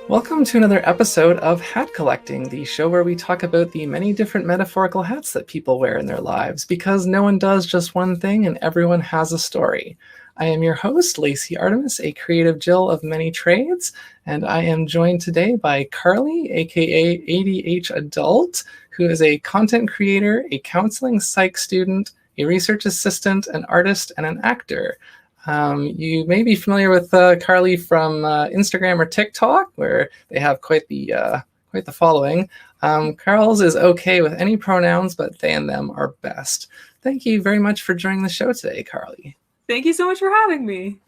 Welcome to another episode of Hat Collecting, the show where we talk about the many different metaphorical hats that people wear in their lives, because no one does just one thing and everyone has a story. I am your host, Lacey Artemis, a creative Jill of many trades, and I am joined today by Carley, aka ADH Adult, who is a content creator, a counseling psych student, a research assistant, an artist, and an actor. You may be familiar with Carley from Instagram or TikTok, where they have quite the following. Carl's is okay with any pronouns, but they and them are best. Thank you very much for joining the show today, Carley. Thank you so much for having me.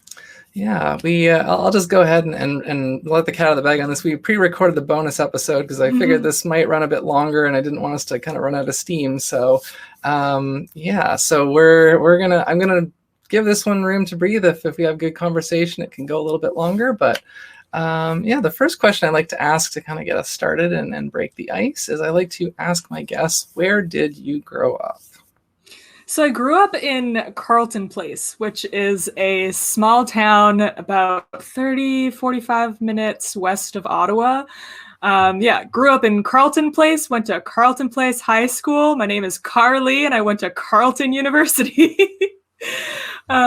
Yeah, I'll just go ahead and let the cat out of the bag on this. We pre-recorded the bonus episode because I figured this might run a bit longer, and I didn't want us to kind of run out of steam. So, so I'm gonna give this one room to breathe. If we have good conversation, it can go a little bit longer. But the first question I like to ask to kind of get us started and break the ice is I like to ask my guests, where did you grow up? So I grew up in Carleton Place, which is a small town about 45 minutes west of Ottawa. Grew up in Carleton Place, went to Carleton Place High School. My name is Carley, and I went to Carleton University. It's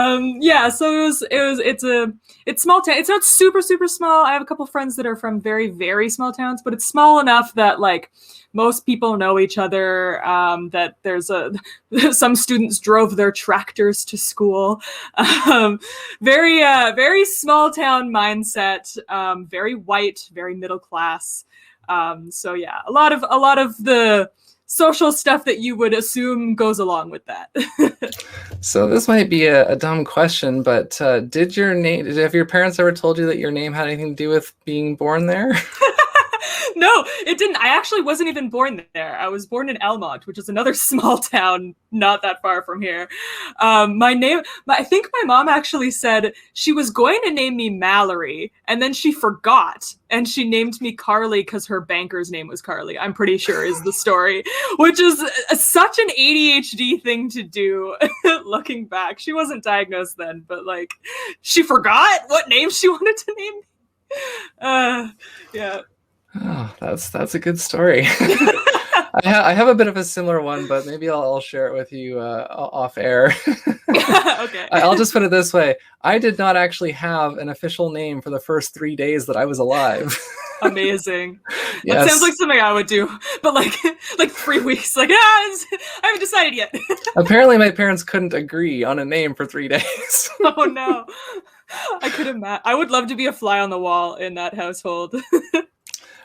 small town. It's not super small. I have a couple friends that are from very, very small towns, but it's small enough that like most people know each other. That there's some students drove their tractors to school. Very small town mindset. Very white, very middle class. A lot of the social stuff that you would assume goes along with that. So this might be a dumb question, but have your parents ever told you that your name had anything to do with being born there? No, it didn't. I actually wasn't even born there. I was born in Elmont, which is another small town not that far from here. I think my mom actually said she was going to name me Mallory, and then she forgot, and she named me Carley because her banker's name was Carley, I'm pretty sure is the story, which is such an ADHD thing to do, looking back. She wasn't diagnosed then, but like, she forgot what name she wanted to name me. Yeah. Oh, that's a good story. I have a bit of a similar one, but maybe I'll share it with you off air. Okay. I'll just put it this way. I did not actually have an official name for the first 3 days that I was alive. Amazing. Yes. That sounds like something I would do, but like 3 weeks, I haven't decided yet. Apparently my parents couldn't agree on a name for 3 days. Oh no. I could imagine. I would love to be a fly on the wall in that household.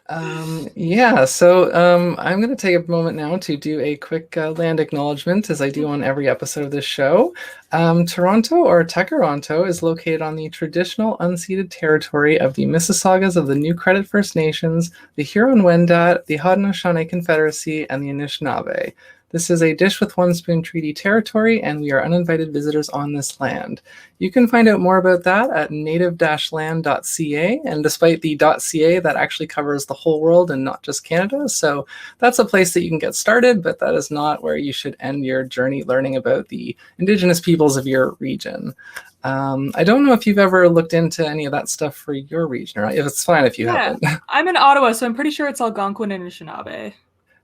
I'm going to take a moment now to do a quick land acknowledgement, as I do on every episode of this show. Toronto, or Tekaronto, is located on the traditional unceded territory of the Mississaugas of the New Credit First Nations, the Huron-Wendat, the Haudenosaunee Confederacy, and the Anishinaabe. This is a Dish with One Spoon Treaty territory, and we are uninvited visitors on this land. You can find out more about that at native-land.ca, and despite the .ca, that actually covers the whole world and not just Canada, so that's a place that you can get started, but that is not where you should end your journey learning about the Indigenous peoples of your region. I don't know if you've ever looked into any of that stuff for your region, or if it's fine if you haven't. I'm in Ottawa, so I'm pretty sure it's Algonquin and Anishinaabe.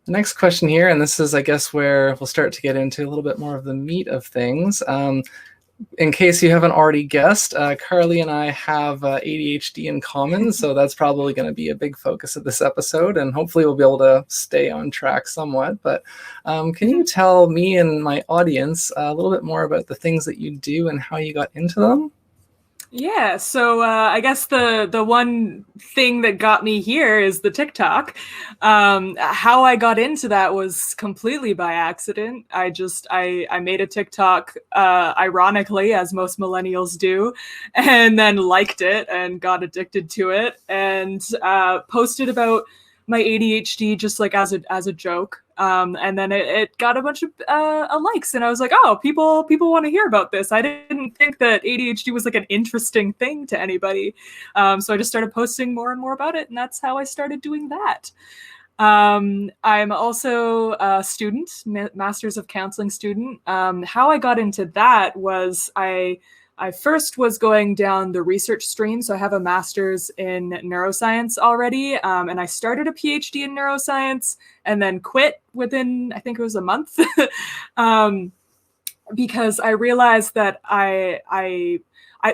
The next question here, and this is, I guess, where we'll start to get into a little bit more of the meat of things. In case you haven't already guessed, Carley and I have ADHD in common, so that's probably going to be a big focus of this episode, and hopefully we'll be able to stay on track somewhat. But can you tell me and my audience a little bit more about the things that you do and how you got into them? Yeah, so I guess the one thing that got me here is the TikTok. How I got into that was completely by accident. I made a TikTok, ironically, as most millennials do, and then liked it and got addicted to it, and posted about my ADHD just like as a joke. And then it got a bunch of likes, and I was like, oh, people want to hear about this. I didn't think that ADHD was like an interesting thing to anybody. So I just started posting more and more about it, and that's how I started doing that. I'm also a student, Master's of Counseling student. How I got into that was I I first was going down the research stream. So I have a master's in neuroscience already. And I started a PhD in neuroscience and then quit within, I think it was a month. Because I realized that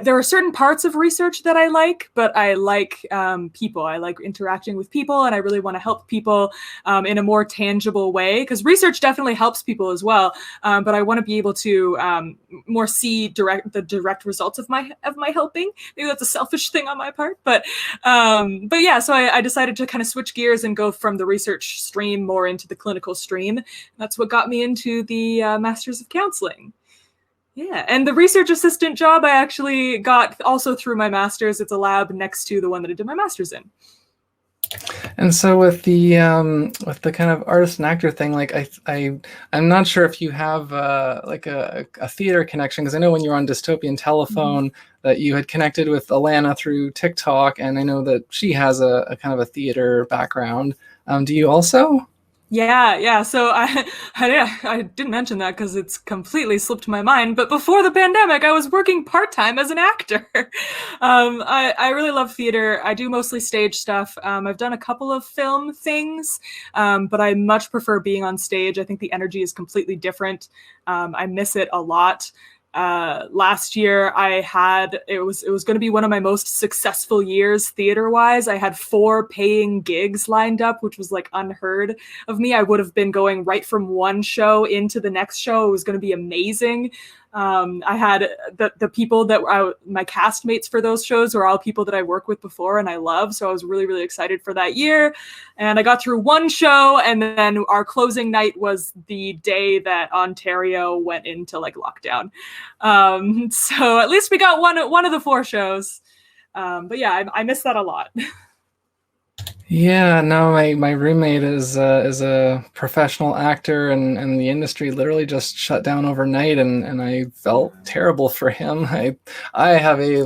there are certain parts of research that I like, but I like people. I like interacting with people, and I really want to help people in a more tangible way, because research definitely helps people as well. But I want to be able to more see the direct results of my helping. Maybe that's a selfish thing on my part, but yeah. So I decided to kind of switch gears and go from the research stream more into the clinical stream. That's what got me into the Masters of Counseling. Yeah, and the research assistant job I actually got also through my master's. It's a lab next to the one that I did my master's in. And so with the kind of artist and actor thing, like I'm not sure if you have like a theater connection, because I know when you were on Dystopian Telephone that you had connected with Alana through TikTok, and I know that she has a kind of a theater background. Do you also? Yeah. So I didn't mention that because it's completely slipped my mind. But before the pandemic, I was working part-time as an actor. I really love theater. I do mostly stage stuff. I've done a couple of film things, but I much prefer being on stage. I think the energy is completely different. I miss it a lot. Last year it was going to be one of my most successful years theater wise. I had 4 paying gigs lined up, which was like unheard of me. I would have been going right from one show into the next show. It was going to be amazing. I had the people that my castmates for those shows were all people that I worked with before and I love. So I was really, really excited for that year. And I got through one show, and then our closing night was the day that Ontario went into like lockdown. So at least we got one of the 4 shows. But yeah, I miss that a lot. Yeah, no, my roommate is a professional actor, and the industry literally just shut down overnight, and I felt terrible for him. I have a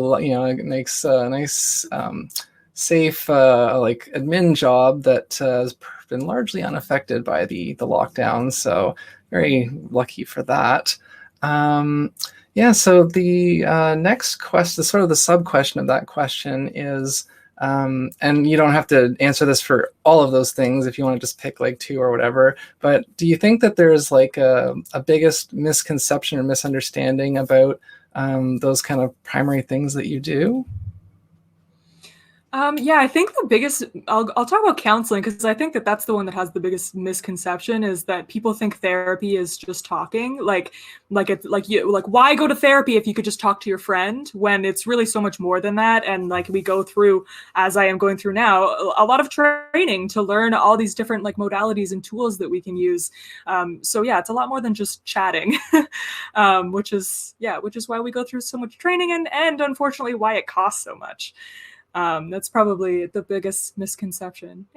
nice safe like admin job that has been largely unaffected by the lockdown, so very lucky for that. Yeah, so the next question, sort of the sub question of that question is. And you don't have to answer this for all of those things if you want to just pick like 2 or whatever, but do you think that there's like a biggest misconception or misunderstanding about those kind of primary things that you do? Yeah, I think the biggest, I'll talk about counseling, because I think that's the one that has the biggest misconception, is that people think therapy is just talking, like why go to therapy if you could just talk to your friend, when it's really so much more than that. And like we go through, as I am going through now, a lot of training to learn all these different like modalities and tools that we can use. So yeah, it's a lot more than just chatting, which is why we go through so much training, and unfortunately why it costs so much. That's probably the biggest misconception.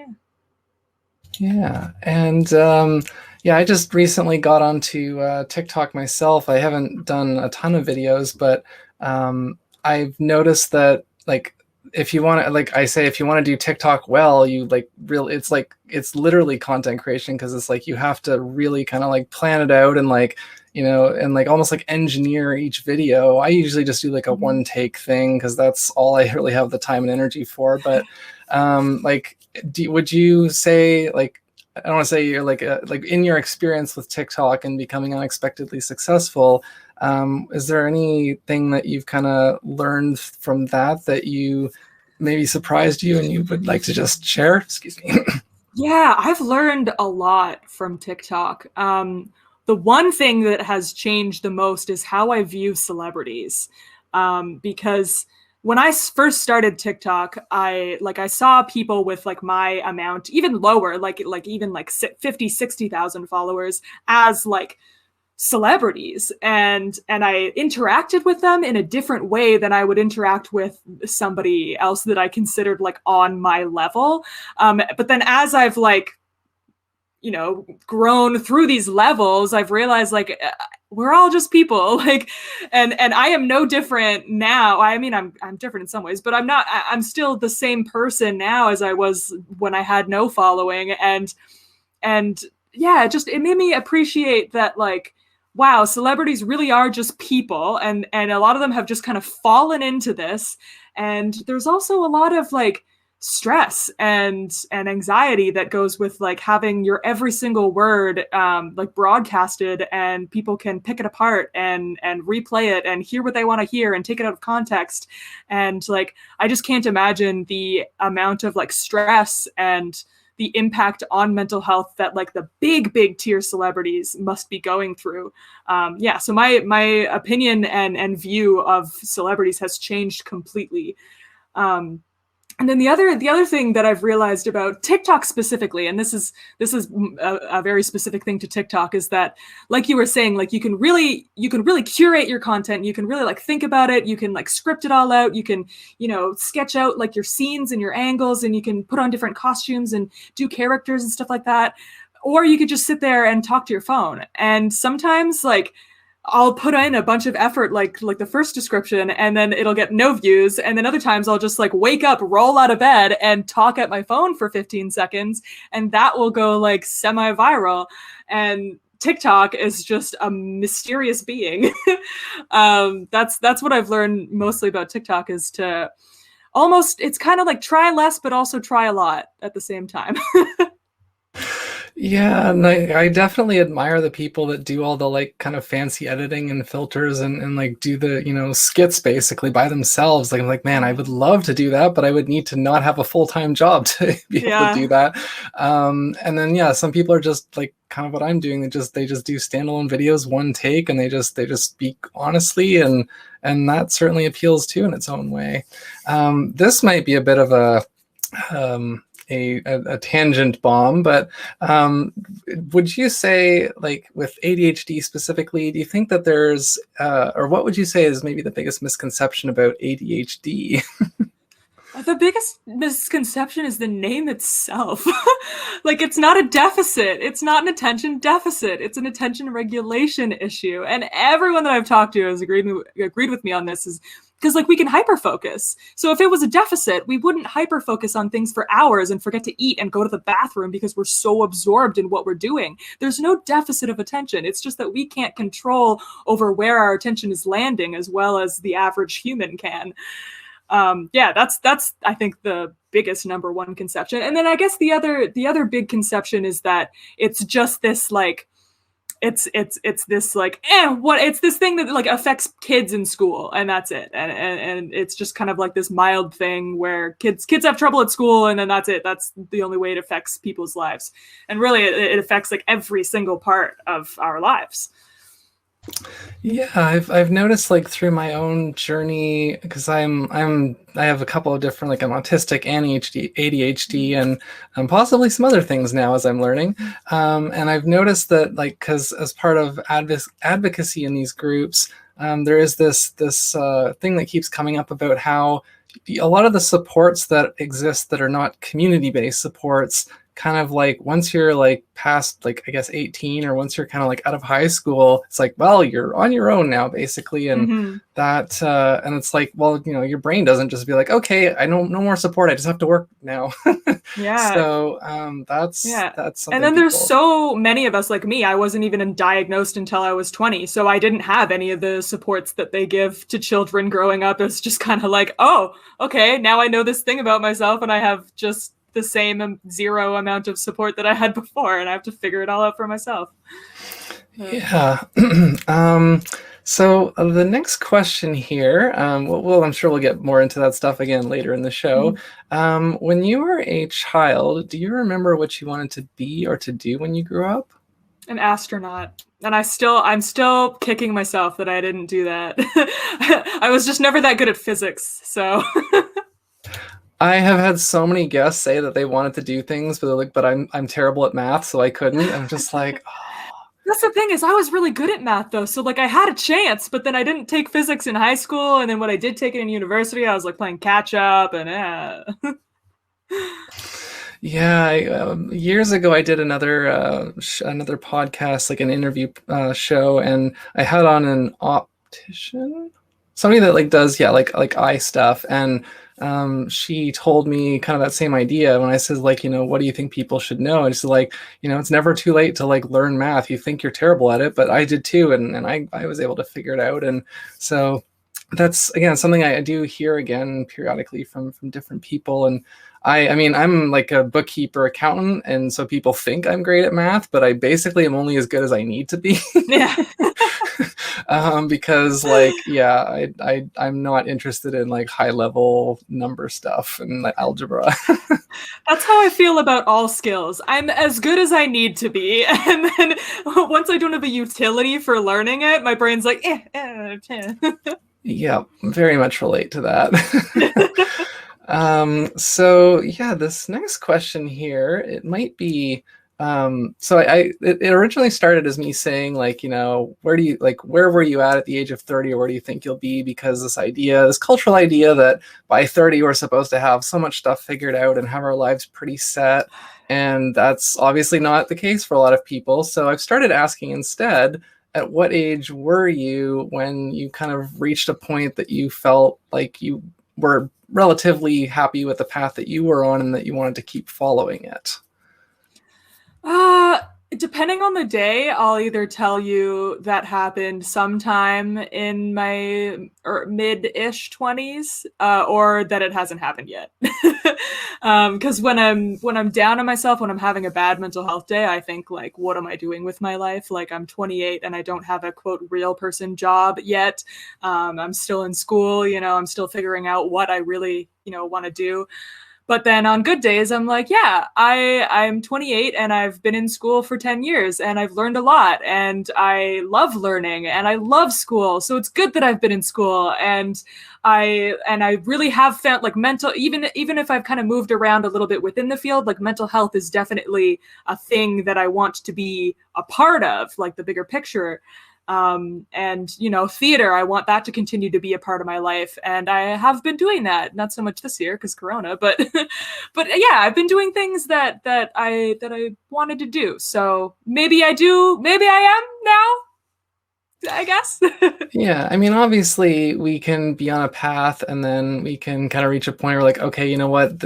Yeah. And yeah, I just recently got onto TikTok myself. I haven't done a ton of videos, but I've noticed that like if you want to, like I say, if you want to do TikTok well, you like really, it's literally content creation, because it's like you have to really kind of like plan it out and like, and like almost like engineer each video. I usually just do like a one take thing, because that's all I really have the time and energy for. But like, would you say, like, I don't want to say you're like in your experience with TikTok and becoming unexpectedly successful, is there anything that you've kind of learned from that you maybe surprised you and you would like to just share? Excuse me. Yeah, I've learned a lot from TikTok. The one thing that has changed the most is how I view celebrities. Because when I first started TikTok, I saw people with like my amount, even lower, like even like 50, 60,000 followers as like celebrities. And I interacted with them in a different way than I would interact with somebody else that I considered like on my level. But then as I've like, grown through these levels, I've realized like we're all just people, like, and I am no different now. I mean, I'm different in some ways, but I'm still the same person now as I was when I had no following. And yeah, it made me appreciate that, like, wow, celebrities really are just people, and a lot of them have just kind of fallen into this. And there's also a lot of like stress and anxiety that goes with like having your every single word like broadcasted, and people can pick it apart and replay it and hear what they want to hear and take it out of context. And like, I just can't imagine the amount of like stress and the impact on mental health that like the big tier celebrities must be going through. Yeah, so my opinion and view of celebrities has changed completely. And then the other thing that I've realized about TikTok specifically, and this is a very specific thing to TikTok, is that, like you were saying, like you can really curate your content. You can really like think about it. You can like script it all out. You can, sketch out like your scenes and your angles, and you can put on different costumes and do characters and stuff like that. Or you could just sit there and talk to your phone. And sometimes like I'll put in a bunch of effort, like the first description, and then it'll get no views. And then other times I'll just like wake up, roll out of bed, and talk at my phone for 15 seconds, and that will go like semi-viral. And TikTok is just a mysterious being. That's what I've learned mostly about TikTok, is to it's kind of like try less, but also try a lot at the same time. Yeah, and I definitely admire the people that do all the like kind of fancy editing and filters and like do the, skits basically by themselves. Like, I'm like, man, I would love to do that, but I would need to not have a full-time job to be able to do that. And then, yeah, some people are just like kind of what I'm doing. They just do standalone videos, one take, and they just speak honestly, and that certainly appeals too in its own way. This might be a bit of a tangent bomb, but would you say, like with ADHD specifically, do you think that there's or what would you say is maybe the biggest misconception about ADHD? The biggest misconception is the name itself. Like, it's not a deficit. It's not an attention deficit. It's an attention regulation issue. And everyone that I've talked to has agreed with me on this, is because like we can hyperfocus. So if it was a deficit, we wouldn't hyperfocus on things for hours and forget to eat and go to the bathroom because we're so absorbed in what we're doing. There's no deficit of attention. It's just that we can't control over where our attention is landing as well as the average human can. Yeah, that's I think the biggest number one conception. And then I guess the other big conception is that it's just this like it's this like it's this thing that like affects kids in school, and that's it, and it's just kind of like this mild thing where kids have trouble at school, and then that's it. That's the only way it affects people's lives, and really it affects like every single part of our lives. Yeah, I've noticed like through my own journey, because I have a couple of different, like I'm autistic and ADHD and possibly some other things now as I'm learning. And I've noticed that like, because as part of advocacy in these groups, there is this thing that keeps coming up about how a lot of the supports that exist that are not community-based supports, kind of like once you're like past like I guess 18, or once you're kind of like out of high school, it's like, well, you're on your own now basically, and that and it's like, well, your brain doesn't just be like, okay, I know no more support, I just have to work now. Yeah. So that's something. And then there's so many of us, like me, I wasn't even diagnosed until I was 20, so I didn't have any of the supports that they give to children growing up. It's just kind of like, oh, okay, now I know this thing about myself, and I have just the same zero amount of support that I had before, and I have to figure it all out for myself. Yeah. So the next question here, well, I'm sure we'll get more into that stuff again later in the show. When you were a child, do you remember what you wanted to be or to do when you grew up? An astronaut. And I'm still kicking myself that I didn't do that. I was just never that good at physics, so... I have had so many guests say that they wanted to do things, but they're like, but I'm terrible at math, so I couldn't. I'm just like, oh. That's the thing, is I was really good at math though. So like I had a chance, but then I didn't take physics in high school. And then when I did take it in university, I was like playing catch up and Yeah, years ago I did another podcast, like an interview show, and I had on an optician, somebody that like does like eye stuff, and she told me kind of that same idea when I said, like, what do you think people should know? And she's like, it's never too late to like learn math. You think you're terrible at it, but I did too. And I was able to figure it out. And so that's, again, something I do hear again periodically from different people. And I mean, I'm like a bookkeeper accountant, and so people think I'm great at math, but I basically am only as good as I need to be. Yeah. Because like, yeah, I'm not interested in like high level number stuff and like algebra. That's how I feel about all skills. I'm as good as I need to be. And then once I don't have a utility for learning it, my brain's like, Yeah, very much relate to that. So yeah, this next question here, it might be, so it originally started as me saying, like, where were you at the age of 30, or where do you think you'll be? Because this cultural idea that by 30 we're supposed to have so much stuff figured out and have our lives pretty set. And that's obviously not the case for a lot of people. So I've started asking instead, at what age were you when you kind of reached a point that you felt like you were relatively happy with the path that you were on and that you wanted to keep following it? Depending on the day, I'll either tell you that happened sometime in my mid-ish 20s, or that it hasn't happened yet. Because when I'm down on myself, when I'm having a bad mental health day, I think like, what am I doing with my life? Like, I'm 28 and I don't have a quote real person job yet. I'm still in school, I'm still figuring out what I really, want to do. But then on good days, I'm like, yeah, I'm 28 and I've been in school for 10 years and I've learned a lot and I love learning and I love school. So it's good that I've been in school, and I really have found like mental, even if I've kind of moved around a little bit within the field, like mental health is definitely a thing that I want to be a part of, like the bigger picture. And theater, I want that to continue to be a part of my life, and I have been doing that. Not so much this year because Corona, but yeah, I've been doing things that I wanted to do. So maybe I am now, I guess. Yeah, I mean, obviously we can be on a path and then we can kind of reach a point where like, okay, you know what,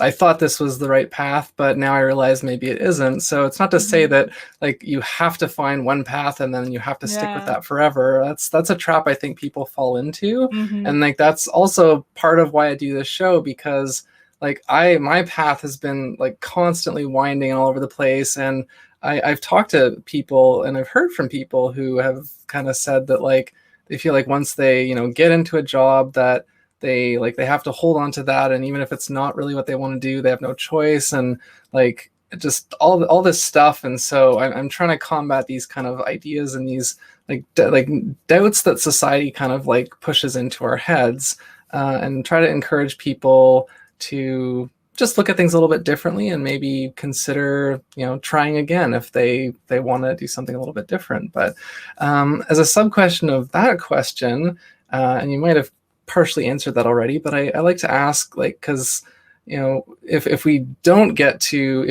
I thought this was the right path, but now I realize maybe it isn't. So it's not to say that like you have to find one path and then you have to stick with that forever. That's a trap I think people fall into. And like that's also part of why I do this show, because like my path has been like constantly winding all over the place, and I've talked to people and I've heard from people who have kind of said that like they feel like once they get into a job that they have to hold on to that, and even if it's not really what they want to do, they have no choice, and like just all this stuff. And so I'm trying to combat these kind of ideas and these like doubts that society kind of like pushes into our heads, and try to encourage people to just look at things a little bit differently and maybe consider, trying again if they want to do something a little bit different. But as a sub question of that question, and you might have partially answered that already, but I like to ask, like, because if we don't get to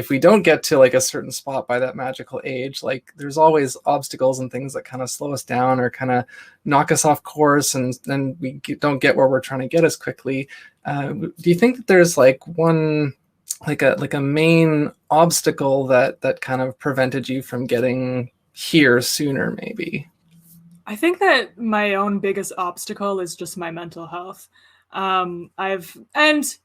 like a certain spot by that magical age, like there's always obstacles and things that kind of slow us down or kind of knock us off course, and then we don't get where we're trying to get as quickly. Do you think that there's like one, like a main obstacle that kind of prevented you from getting here sooner, maybe? I think that my own biggest obstacle is just my mental health. And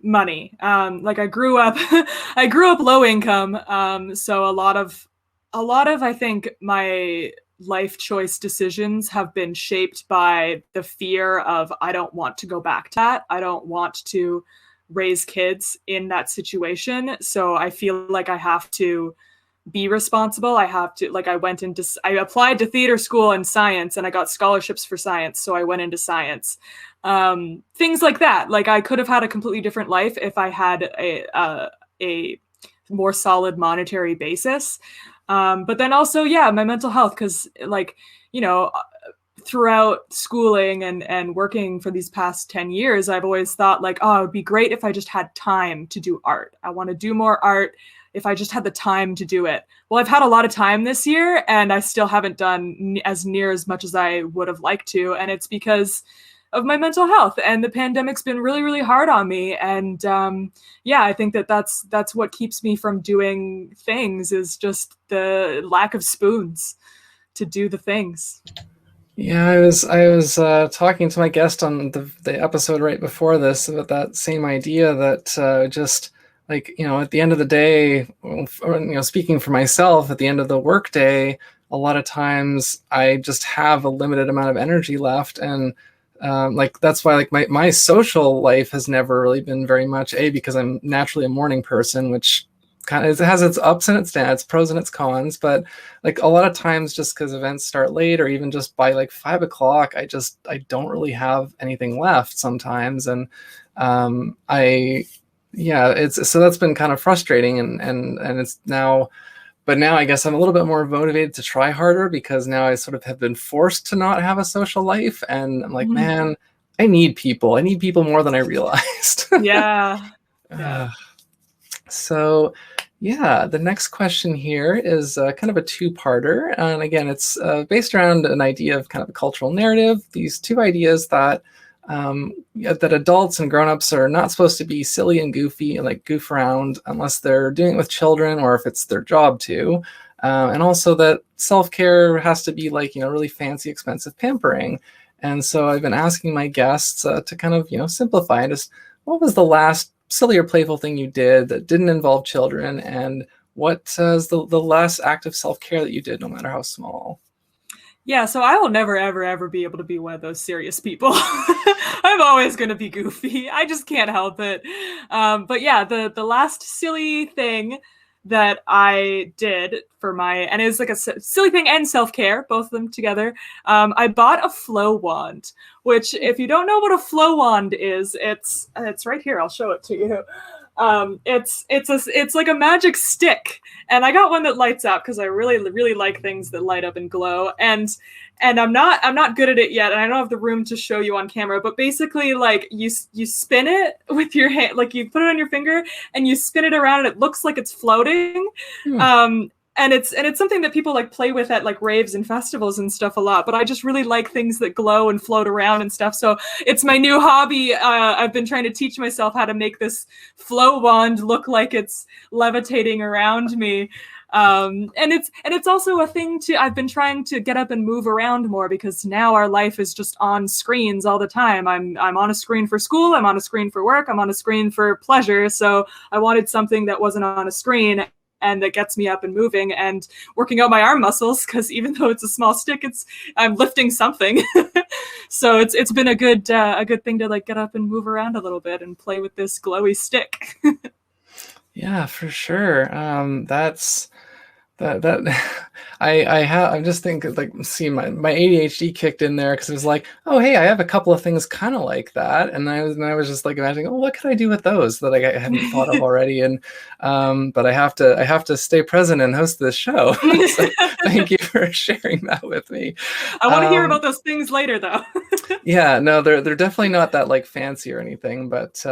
money. Like I grew up low income. So a lot of I think my life choice decisions have been shaped by the fear of, I don't want to go back to that. I don't want to raise kids in that situation. So I feel like I have to be responsible. I have to, like, I applied to theater school and science, and I got scholarships for science. So I went into science. Things like that. Like I could have had a completely different life if I had a more solid monetary basis. But then also, my mental health, because like, throughout schooling and working for these past 10 years, I've always thought like, oh, it would be great if I just had time to do art. I want to do more art if I just had the time to do it. Well, I've had a lot of time this year and I still haven't done as near as much as I would have liked to. And it's because my mental health. And the pandemic's been really, really hard on me. And yeah, I think that's what keeps me from doing things, is just the lack of spoons to do the things. Yeah, I was talking to my guest on the episode right before this about that same idea that just like, at the end of the day, or, speaking for myself, at the end of the workday, a lot of times I just have a limited amount of energy left, and like that's why like my social life has never really been very much, because I'm naturally a morning person, which kind of, it has its ups and its downs, its pros and its cons. But like a lot of times, just because events start late, or even just by like 5 o'clock, I don't really have anything left sometimes. And I yeah, it's so that's been kind of frustrating, and it's now, but now I guess I'm a little bit more motivated to try harder, because now I sort of have been forced to not have a social life, and I'm like, man, I need people more than I realized. Yeah. Yeah. So, yeah, the next question here is kind of a two-parter. And again, it's based around an idea of kind of a cultural narrative. These two ideas that that adults and grown-ups are not supposed to be silly and goofy and like goof around unless they're doing it with children or if it's their job to. And also that self-care has to be like, really fancy, expensive pampering. And so I've been asking my guests to kind of, simplify and just, what was the last silly or playful thing you did that didn't involve children, and what is the last act of self-care that you did, no matter how small? Yeah, so I will never, ever, ever be able to be one of those serious people. I'm always going to be goofy. I just can't help it. But yeah, the last silly thing that I did and it was like a silly thing and self-care, both of them together. I bought a flow wand, which, if you don't know what a flow wand is, it's right here. I'll show it to you. It's like a magic stick, and I got one that lights up because I really, really like things that light up and glow. And I'm not good at it yet, and I don't have the room to show you on camera. But basically, like you spin it with your hand, like you put it on your finger and you spin it around, and it looks like it's floating. And it's something that people like play with at like raves and festivals and stuff a lot. But I just really like things that glow and float around and stuff. So it's my new hobby. I've been trying to teach myself how to make this flow wand look like it's levitating around me. And it's also a thing I've been trying to get up and move around more, because now our life is just on screens all the time. I'm on a screen for school, I'm on a screen for work, I'm on a screen for pleasure. So I wanted something that wasn't on a screen and that gets me up and moving and working out my arm muscles, because even though it's a small stick, I'm lifting something. So it's been a good thing to like get up and move around a little bit and play with this glowy stick. Yeah, for sure. That's that I'm just thinking, like, see, my ADHD kicked in there, because it was like, oh hey, I have a couple of things kind of like that, and I was just like imagining, oh, what could I do with those that I hadn't thought of already? And but I have to stay present and host this show. So thank you for sharing that with me. I want to hear about those things later, though. Yeah, no, they're definitely not that like fancy or anything, but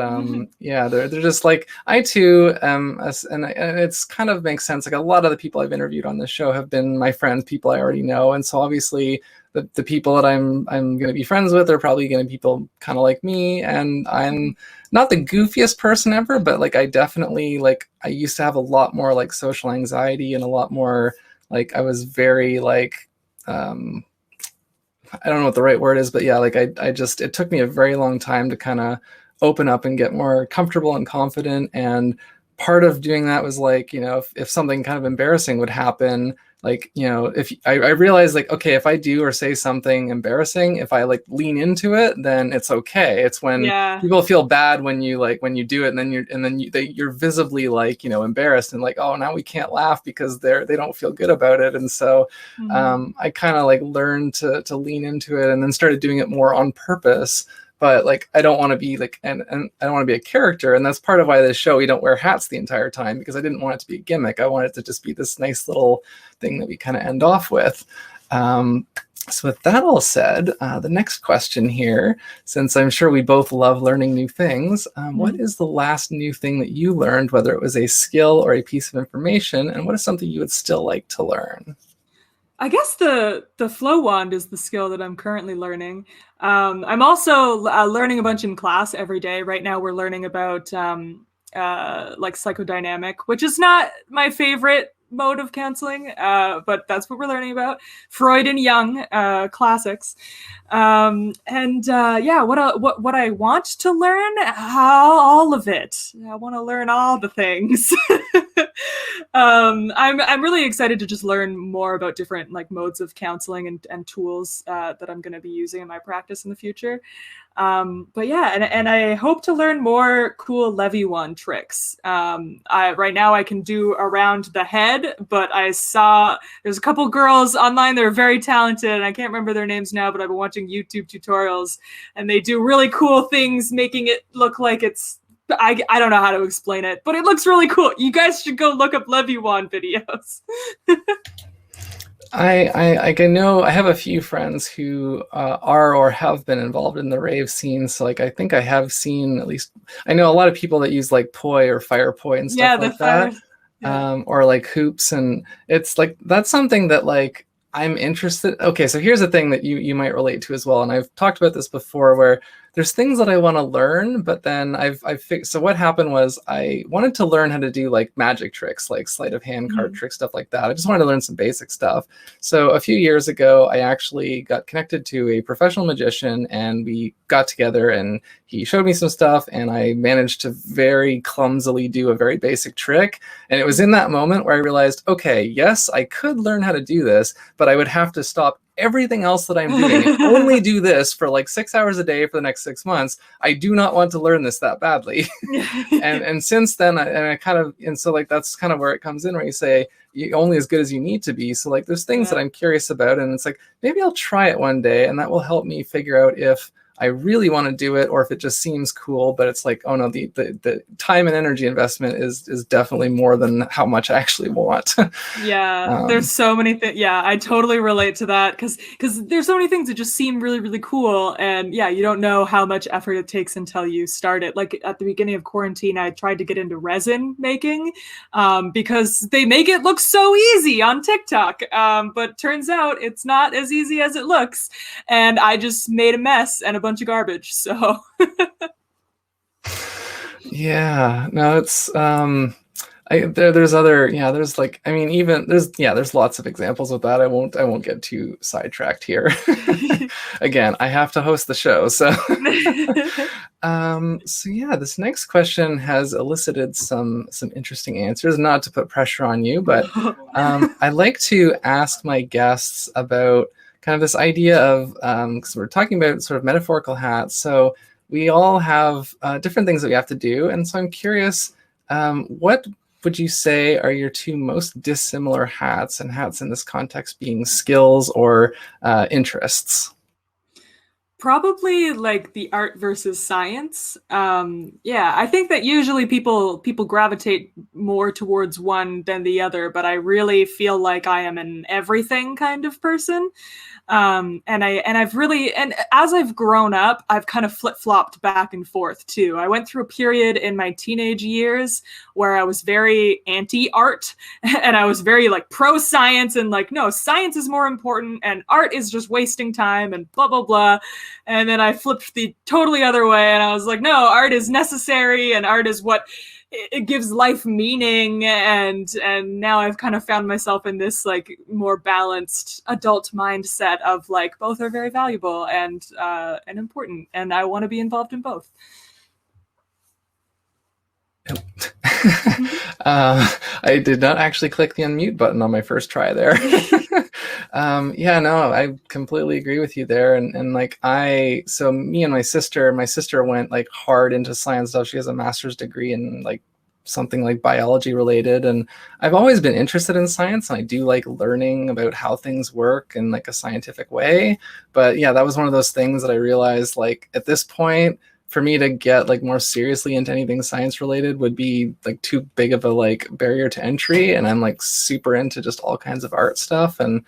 yeah, they're just like, I too and it's kind of makes sense. Like a lot of the people I've interviewed on this show have been my friends, people I already know, and so obviously the people that I'm going to be friends with are probably going to be people kind of like me. And I'm not the goofiest person ever, but like I definitely, like, I used to have a lot more like social anxiety, and a lot more like I was very like I don't know what the right word is, but yeah, like I just, it took me a very long time to kind of open up and get more comfortable and confident. And part of doing that was like, if something kind of embarrassing would happen, like, if I realized like, okay, if I do or say something embarrassing, if I like lean into it, then it's okay. It's when people feel bad when you do it, and then you're visibly like, embarrassed, and like, oh, now we can't laugh because they don't feel good about it. And so I kind of like learned to lean into it, and then started doing it more on purpose. But like, I don't want to be like, and I don't want to be a character. And that's part of why this show, we don't wear hats the entire time, because I didn't want it to be a gimmick. I wanted it to just be this nice little thing that we kind of end off with. So with that all said, the next question here, since I'm sure we both love learning new things, what is the last new thing that you learned, whether it was a skill or a piece of information, and what is something you would still like to learn? I guess the flow wand is the skill that I'm currently learning. I'm also learning a bunch in class every day. Right now, we're learning about like psychodynamic, which is not my favorite mode of counseling, but that's what we're learning about. Freud and Jung, classics. And yeah, what I want to learn, all of it. I want to learn all the things. I'm really excited to just learn more about different like modes of counseling and tools that I'm going to be using in my practice in the future. But yeah, and I hope to learn more cool Levy wand tricks. Right now I can do around the head, but I saw there's a couple girls online that are very talented, and I can't remember their names now, but I've been watching YouTube tutorials, and they do really cool things, making it look like it's I don't know how to explain it, but it looks really cool. You guys should go look up Levy wand videos. I know I have a few friends who are or have been involved in the rave scene. So like I think I have seen at least I know a lot of people that use like poi or fire poi and stuff like that, or like hoops, and it's like that's something that like I'm interested. Okay, so here's a thing that you might relate to as well, and I've talked about this before, where there's things that I want to learn, but then I've fixed. So what happened was I wanted to learn how to do like magic tricks, like sleight of hand card tricks, stuff like that. I just wanted to learn some basic stuff. So a few years ago, I actually got connected to a professional magician, and we got together, and he showed me some stuff, and I managed to very clumsily do a very basic trick. And it was in that moment where I realized, okay, yes, I could learn how to do this, but I would have to stop everything else that I'm doing and only do this for like 6 hours a day for the next 6 months. I do not want to learn this that badly. and since then, so like that's kind of where it comes in, where you say you're only as good as you need to be. So like there's things that I'm curious about, and it's like maybe I'll try it one day, and that will help me figure out if I really want to do it or if it just seems cool. But it's like, oh no, the time and energy investment is definitely more than how much I actually want. Yeah, there's so many things. Yeah, I totally relate to that because there's so many things that just seem really, really cool. And yeah, you don't know how much effort it takes until you start it. Like at the beginning of quarantine, I tried to get into resin making because they make it look so easy on TikTok. But turns out it's not as easy as it looks. And I just made a mess and a bunch of garbage. So yeah, no, it's there's other, there's like, I mean, even there's lots of examples of that. I won't get too sidetracked here. Again, I have to host the show, so so yeah, this next question has elicited some interesting answers. Not to put pressure on you, but I like to ask my guests about kind of this idea of because we're talking about sort of metaphorical hats, so we all have different things that we have to do, and so I'm curious, what would you say are your two most dissimilar hats, and hats in this context being skills or interests? Probably like the art versus science. Yeah, I think that usually people gravitate more towards one than the other, but I really feel like I am an everything kind of person. And I've really, and as I've grown up, I've kind of flip-flopped back and forth too. I went through a period in my teenage years where I was very anti-art and I was very like pro-science and like, no, science is more important and art is just wasting time and blah, blah, blah. And then I flipped the totally other way and I was like, no, art is necessary and art is what it gives life meaning, and now I've kind of found myself in this like more balanced adult mindset of like both are very valuable and important, and I want to be involved in both. I did not actually click the unmute button on my first try there. Yeah, no, I completely agree with you there. And like so me and my sister went like hard into science stuff. She has a master's degree in like something like biology related. And I've always been interested in science, and I do like learning about how things work in like a scientific way. But yeah, that was one of those things that I realized like at this point, for me to get like more seriously into anything science related would be like too big of a like barrier to entry. And I'm like super into just all kinds of art stuff, and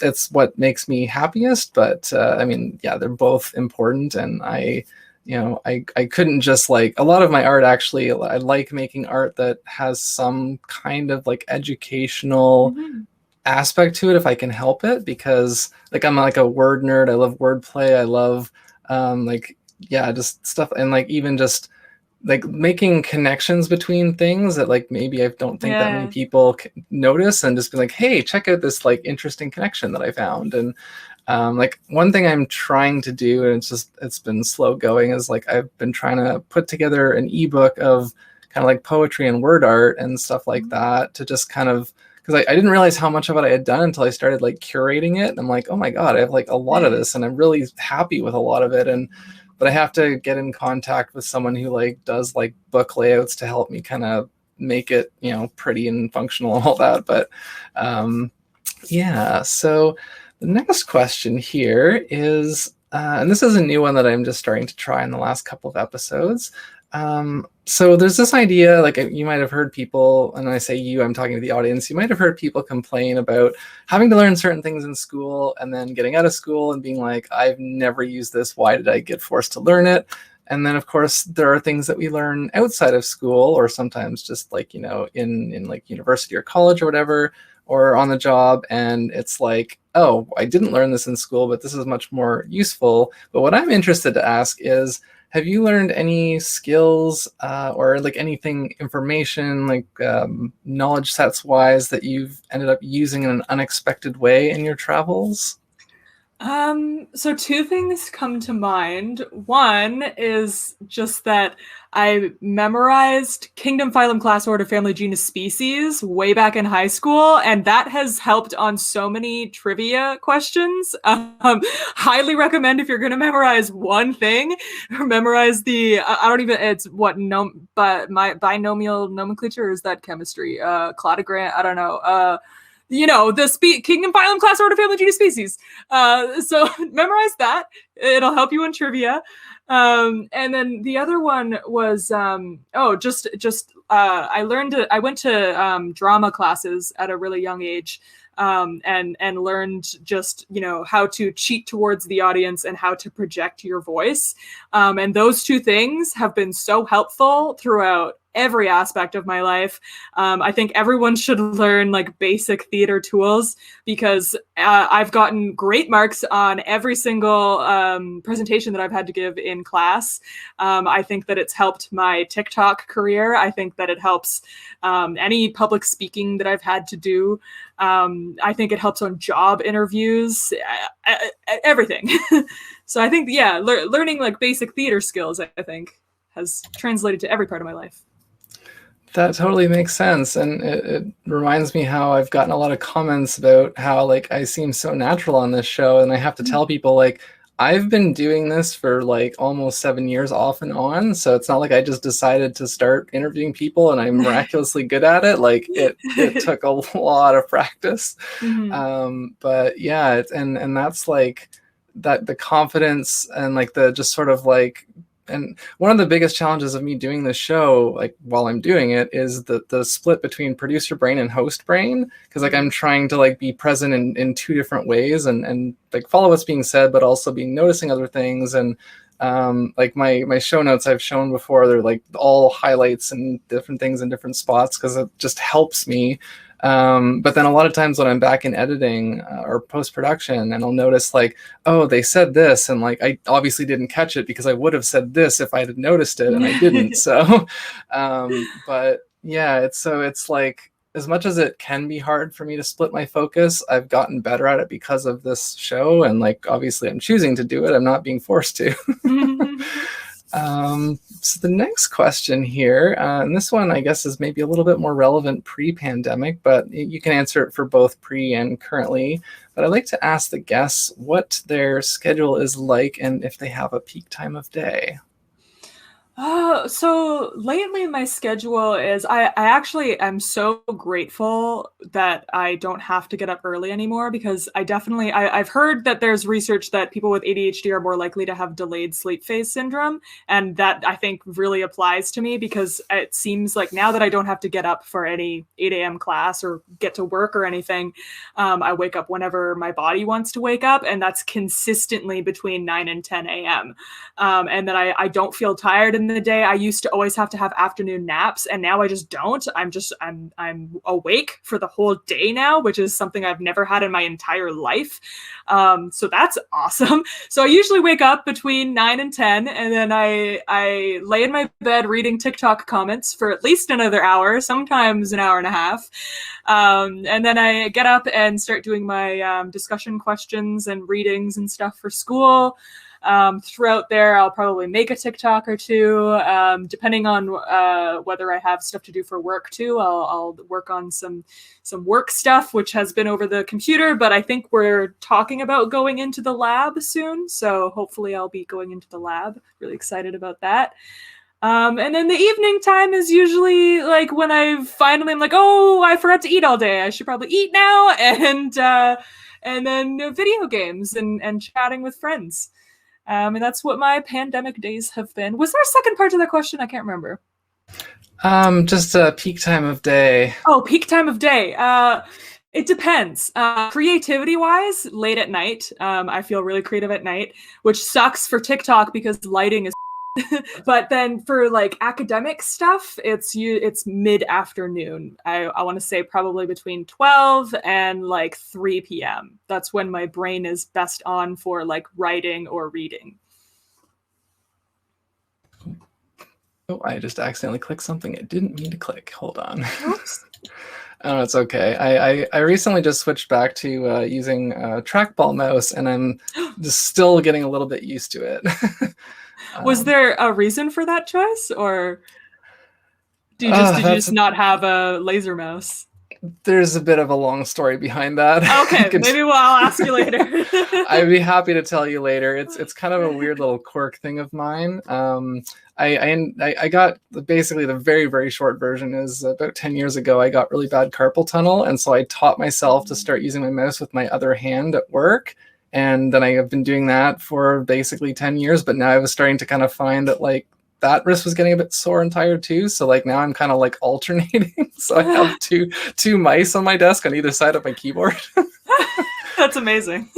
it's what makes me happiest. But I mean, yeah, they're both important, and I couldn't just like a lot of my art actually, I like making art that has some kind of like educational aspect to it if I can help it, because like I'm like a word nerd. I love wordplay. I love like yeah, just stuff, and like even just like making connections between things that like maybe I don't think that many Yeah. people notice, and just be like, hey, check out this like interesting connection that I found. And like one thing I'm trying to do, and it's been slow going, is like I've been trying to put together an ebook of kind of like poetry and word art and stuff like that, to just kind of, because I didn't realize how much of it I had done until I started like curating it. And I'm like, oh my god, I have like a lot of this, and I'm really happy with a lot of it. And but I have to get in contact with someone who like does like book layouts to help me kind of make it, you know, pretty and functional and all that. But yeah, so the next question here is, and this is a new one that I'm just starting to try in the last couple of episodes. So there's this idea, like you might have heard people, and when I say you, I'm talking to the audience, you might have heard people complain about having to learn certain things in school and then getting out of school and being like, I've never used this. Why did I get forced to learn it? And then, of course, there are things that we learn outside of school, or sometimes just like, you know, in like university or college or whatever, or on the job. And it's like, oh, I didn't learn this in school, but this is much more useful. But what I'm interested to ask is, have you learned any skills or like anything, information, like knowledge sets wise, that you've ended up using in an unexpected way in your travels? So two things come to mind. One is just that I memorized Kingdom, Phylum, Class, Order, Family, Genus, Species way back in high school, and that has helped on so many trivia questions. Highly recommend, if you're going to memorize one thing, memorize the, I don't even, it's what, no, but my binomial nomenclature, or is that chemistry? Cladogram, I don't know. You know, the Kingdom, Phylum, Class, Order, Family, Genus, Species. So memorize that. It'll help you in trivia. And then the other one was, I went to drama classes at a really young age. And learned just, you know, how to cheat towards the audience and how to project your voice. And those two things have been so helpful throughout every aspect of my life. I think everyone should learn like basic theater tools, because I've gotten great marks on every single presentation that I've had to give in class. I think that it's helped my TikTok career. I think that it helps any public speaking that I've had to do. I think it helps on job interviews, everything. So I think, yeah, learning like basic theater skills, I think, has translated to every part of my life. That totally makes sense. And it reminds me how I've gotten a lot of comments about how like I seem so natural on this show. And I have to tell people like, I've been doing this for like almost 7 years off and on. So it's not like I just decided to start interviewing people and I'm miraculously good at it. Like it took a lot of practice. But yeah, and that's like that, the confidence and like the just sort of like, and one of the biggest challenges of me doing this show, like while I'm doing it, is the split between producer brain and host brain. Because like I'm trying to like be present in two different ways, and like follow what's being said, but also be noticing other things. And like my show notes I've shown before, they're like all highlights and different things in different spots, because it just helps me. But then a lot of times when I'm back in editing or post-production, and I'll notice like, oh, they said this, and like I obviously didn't catch it because I would have said this if I had noticed it, and I didn't. So but yeah, it's like, as much as it can be hard for me to split my focus, I've gotten better at it because of this show. And like obviously I'm choosing to do it, I'm not being forced to. So the next question here, and this one I guess is maybe a little bit more relevant pre-pandemic, but you can answer it for both pre and currently. But I'd like to ask the guests what their schedule is like and if they have a peak time of day. So lately my schedule is, I actually am so grateful that I don't have to get up early anymore, because I've heard that there's research that people with ADHD are more likely to have delayed sleep phase syndrome. And that I think really applies to me, because it seems like now that I don't have to get up for any 8 a.m. class or get to work or anything, I wake up whenever my body wants to wake up. And that's consistently between 9 and 10 a.m. And then I don't feel tired in the day. I used to always have to have afternoon naps, and now I just don't. I'm awake for the whole day now, which is something I've never had in my entire life. So that's awesome. So I usually wake up between 9 and 10, and then I lay in my bed reading TikTok comments for at least another hour, sometimes an hour and a half. And then I get up and start doing my discussion questions and readings and stuff for school. Throughout there, I'll probably make a TikTok or two, depending on whether I have stuff to do for work too. I'll work on some work stuff, which has been over the computer, but I think we're talking about going into the lab soon. So hopefully I'll be going into the lab. Really excited about that. And then the evening time is usually like when I finally am like, oh, I forgot to eat all day. I should probably eat now. And then video games and chatting with friends. And that's what my pandemic days have been. Was there a second part to that question? I can't remember. Just a peak time of day. Oh, peak time of day. It depends. Creativity wise, late at night. I feel really creative at night, which sucks for TikTok because lighting is but then for like academic stuff, it's mid-afternoon. I want to say probably between 12 and like 3 p.m. That's when my brain is best on for like writing or reading. Oh, I just accidentally clicked something I didn't mean to click. Hold on. Oops. Oh, it's okay. I recently just switched back to using a trackball mouse, and I'm just still getting a little bit used to it. Was there a reason for that choice, or did you just not have a laser mouse? There's a bit of a long story behind that. Okay, maybe I'll ask you later. I'd be happy to tell you later. It's kind of a weird little quirk thing of mine. I got basically the very, very short version is about 10 years ago, I got really bad carpal tunnel. And so I taught myself to start using my mouse with my other hand at work. And then I have been doing that for basically 10 years. But now I was starting to kind of find that like that wrist was getting a bit sore and tired too. So like now I'm kind of like alternating. So I have two mice on my desk on either side of my keyboard. That's amazing.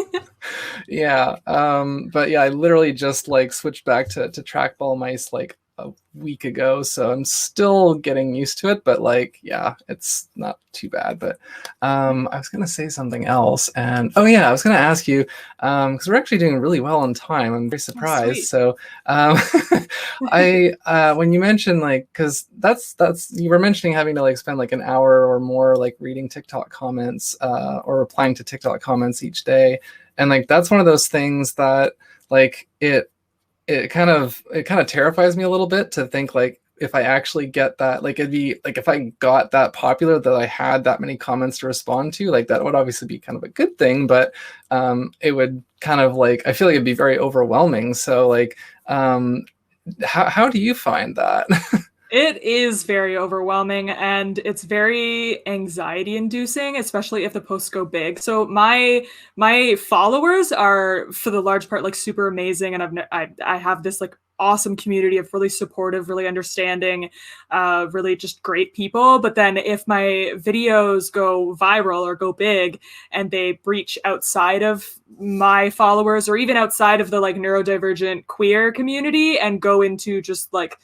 Yeah. But yeah, I literally just like switched back to trackball mice like a week ago. So I'm still getting used to it, but like, yeah, it's not too bad. But I was going to say something else. And oh yeah, I was going to ask you, because we're actually doing really well on time. I'm very surprised. So when you mentioned like, because that's you were mentioning having to like spend like an hour or more like reading TikTok comments or replying to TikTok comments each day. And like, that's one of those things that like it kind of terrifies me a little bit to think like if I actually get that, like it'd be like if I got that popular that I had that many comments to respond to, like that would obviously be kind of a good thing, but it would kind of like, I feel like it'd be very overwhelming. So like, how do you find that? It is very overwhelming and it's very anxiety inducing, especially if the posts go big. So my followers are for the large part like super amazing, and I have this like awesome community of really supportive, really understanding, really just great people. But then if my videos go viral or go big and they breach outside of my followers or even outside of the like neurodivergent queer community and go into just like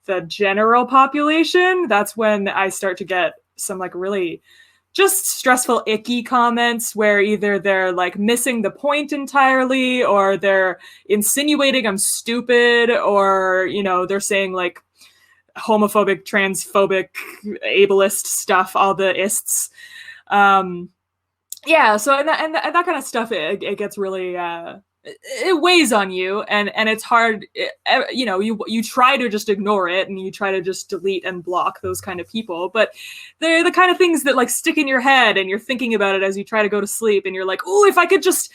the general population, that's when I start to get some like really just stressful, icky comments where either they're like missing the point entirely or they're insinuating I'm stupid, or, you know, they're saying like homophobic, transphobic, ableist stuff, all the ists. Yeah, so and that kind of stuff, it gets really it weighs on you, and it's hard. You know, you try to just ignore it and you try to just delete and block those kind of people, but they're the kind of things that like stick in your head and you're thinking about it as you try to go to sleep, and you're like, oh, if I could just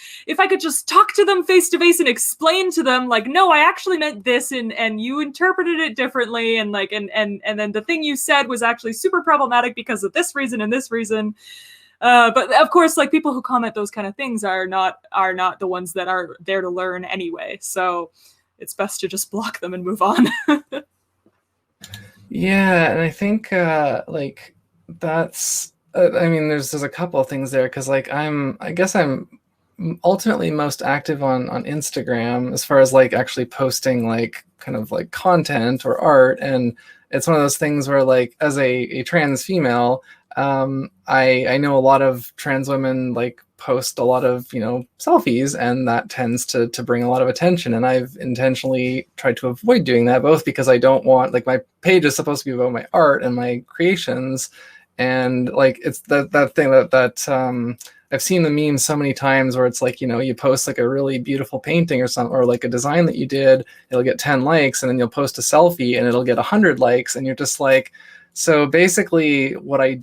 talk to them face to face and explain to them like, no, I actually meant this, and you interpreted it differently, and like and then the thing you said was actually super problematic because of this reason and this reason. But of course, like people who comment those kind of things are not the ones that are there to learn anyway. So it's best to just block them and move on. Yeah, and I think like that's I mean, there's a couple of things there because like I guess I'm ultimately most active on Instagram as far as like actually posting like kind of like content or art. And it's one of those things where like as a trans female, I know a lot of trans women like post a lot of, you know, selfies, and that tends to bring a lot of attention. And I've intentionally tried to avoid doing that, both because I don't want, like, my page is supposed to be about my art and my creations. And like, it's that thing that I've seen the memes so many times where it's like, you know, you post like a really beautiful painting or something, or like a design that you did, it'll get 10 likes, and then you'll post a selfie and it'll get 100 likes. And you're just like, so basically what I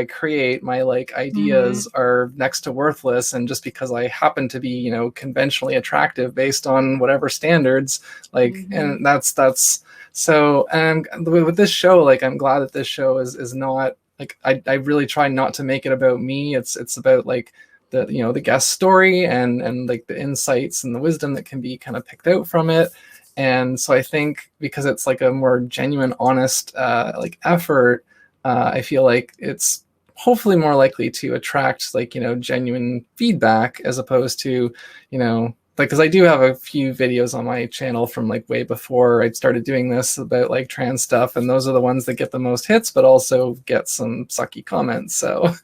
create, my like ideas are next to worthless. And just because I happen to be, you know, conventionally attractive based on whatever standards, like, and that's, so, and with this show, like, I'm glad that this show is not, like, I really try not to make it about me. It's about like the, you know, the guest story and like the insights and the wisdom that can be kind of picked out from it. And so I think because it's like a more genuine, honest like effort, I feel like it's hopefully more likely to attract, like, you know, genuine feedback, as opposed to, you know, like, because I do have a few videos on my channel from like way before I started doing this about like trans stuff, and those are the ones that get the most hits, but also get some sucky comments. So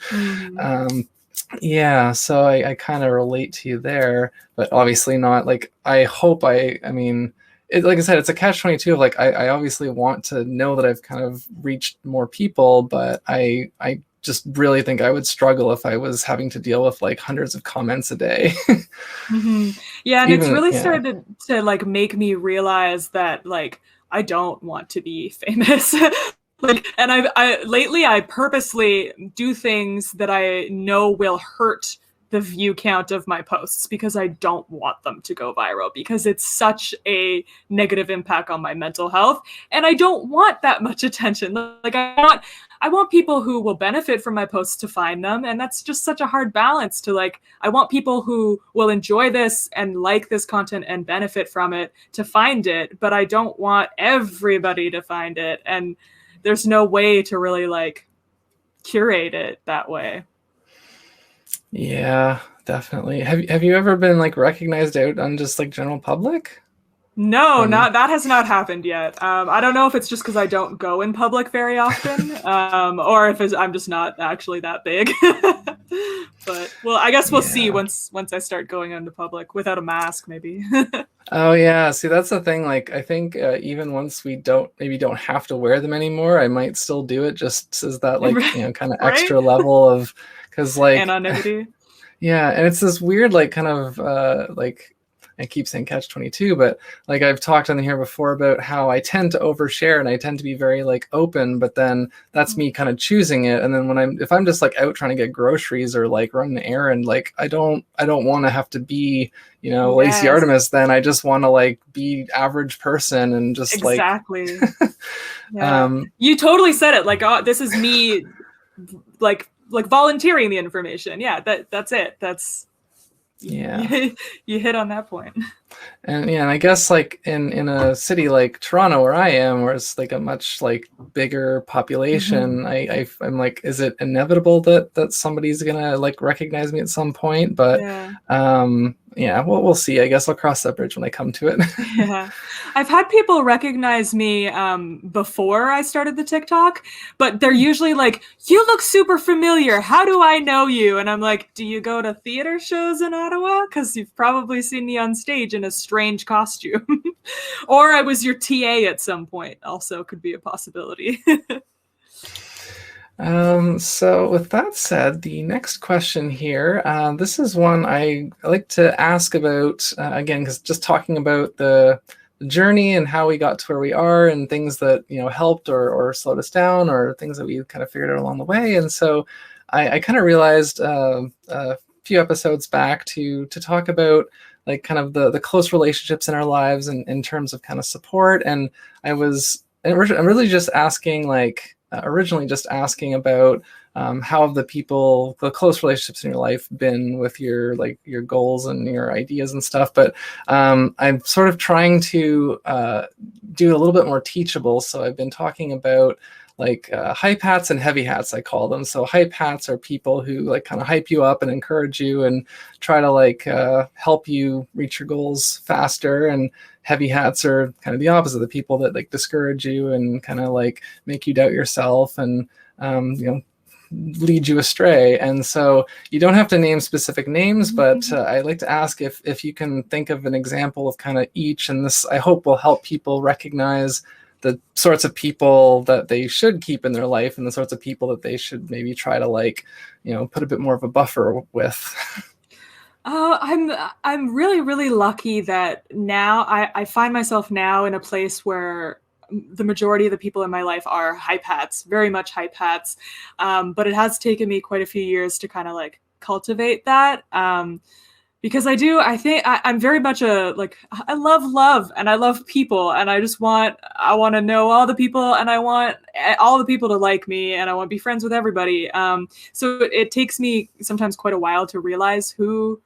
yeah, so I kind of relate to you there, but obviously not like, I hope I mean, it, like I said, it's a catch-22 of like, I obviously want to know that I've kind of reached more people, but I just really think I would struggle if I was having to deal with like hundreds of comments a day. Yeah, and Even, it's really yeah. started to like make me realize that like I don't want to be famous. Like, and I lately I purposely do things that I know will hurt the view count of my posts because I don't want them to go viral, because it's such a negative impact on my mental health, and I don't want that much attention. Like, I want people who will benefit from my posts to find them, and that's just such a hard balance to like, I want people who will enjoy this and like this content and benefit from it to find it, but I don't want everybody to find it, and there's no way to really like curate it that way. Yeah, definitely. Have you ever been like recognized out on just like general public? No, not that has not happened yet. I don't know if it's just because I don't go in public very often, or if I'm just not actually that big. But well, I guess we'll see once I start going into public without a mask, maybe. Oh yeah, see, that's the thing. Like, I think even once we don't have to wear them anymore, I might still do it, just as that like, you know, kind of extra level of, because like anonymity. Yeah, and it's this weird like kind of like, I keep saying catch-22, but like, I've talked on here before about how I tend to overshare and I tend to be very like open, but then that's me kind of choosing it. And then if I'm just like out trying to get groceries or like run an errand, like I don't want to have to be, you know, Lacey Artemis. Then I just want to like be average person and just exactly. You totally said it. Like, oh, this is me, like volunteering the information. Yeah, that's it. That's you hit on that point. And yeah, and I guess like in a city like Toronto, where I am, where it's like a much like bigger population, I'm like, is it inevitable that somebody's gonna like recognize me at some point? But yeah, we'll see. I guess I'll cross that bridge when I come to it. Yeah, I've had people recognize me before I started the TikTok, but they're usually like, "You look super familiar. How do I know you?" And I'm like, "Do you go to theater shows in Ottawa? Because you've probably seen me on stage in a strange costume." Or I was your TA at some point. Also could be a possibility. So with that said, the next question here, this is one I like to ask about, again, because just talking about the journey and how we got to where we are and things that, you know, helped or slowed us down, or things that we kind of figured out along the way. And so I kind of realized a few episodes back to talk about like kind of the close relationships in our lives and in terms of kind of support. And I'm really just asking like, originally just asking about how have the close relationships in your life been with your goals and your ideas and stuff. But I'm sort of trying to do a little bit more teachable. So I've been talking about hype hats and heavy hats, I call them. So hype hats are people who kind of hype you up and encourage you and try to help you reach your goals faster. And heavy hats are kind of the opposite, the people that discourage you and kind of make you doubt yourself and lead you astray. And so you don't have to name specific names, but I'd like to ask if you can think of an example of kind of each, and this I hope will help people recognize the sorts of people that they should keep in their life and the sorts of people that they should maybe try to put a bit more of a buffer with. I'm really, really lucky that now I find myself now in a place where the majority of the people in my life are hype hats, very much hype hats. But it has taken me quite a few years to kind of cultivate that. Because I think I'm very much I love love and I love people, and I want to know all the people, and I want all the people to like me, and I want to be friends with everybody. So it takes me sometimes quite a while to realize who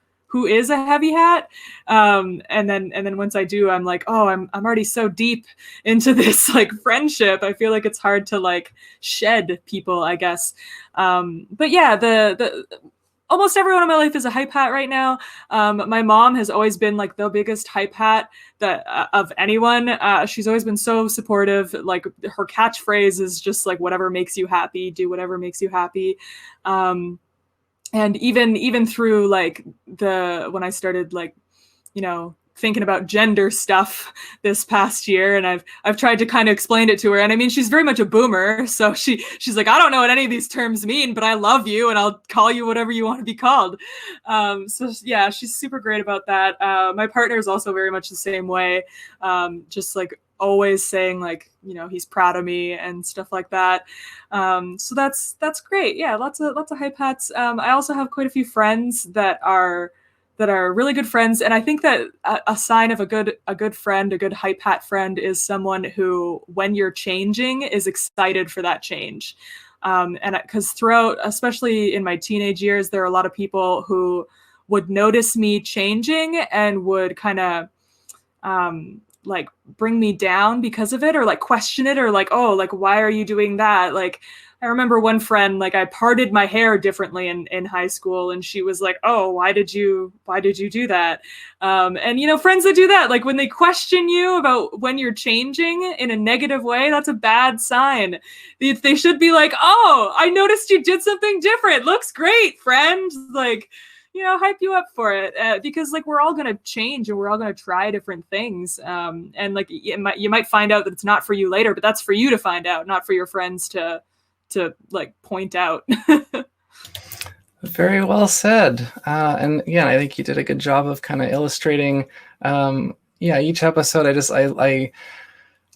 is a heavy hat. And then once I do, I'm I'm already so deep into this friendship. I feel like it's hard to shed people, I guess. But yeah, the almost everyone in my life is a hype hat right now. My mom has always been the biggest hype hat of anyone. She's always been so supportive. Her catchphrase is just whatever makes you happy, do whatever makes you happy. And even through when I started thinking about gender stuff this past year, and I've tried to kind of explain it to her. And I mean, she's very much a boomer, so she's like, I don't know what any of these terms mean, but I love you and I'll call you whatever you want to be called. So yeah, she's super great about that. My partner is also very much the same way. Just always saying he's proud of me and stuff like that. So that's great. Yeah, lots of hype hats. I also have quite a few friends that are really good friends. And I think that a sign of a good friend, a good hype hat friend, is someone who, when you're changing, is excited for that change. And because throughout, especially in my teenage years, there are a lot of people who would notice me changing and would kind of bring me down because of it, or question it, or why are you doing that? I remember one friend, I parted my hair differently in high school, and she was like, oh, why did you do that? And friends that do that, when they question you about when you're changing in a negative way, that's a bad sign. They should be like, oh, I noticed you did something different. Looks great, friend. Hype you up for it, because we're all going to change and we're all going to try different things. And you might find out that it's not for you later, but that's for you to find out, not for your friends to point out. Very well said. And yeah, I think you did a good job of kind of illustrating, each episode.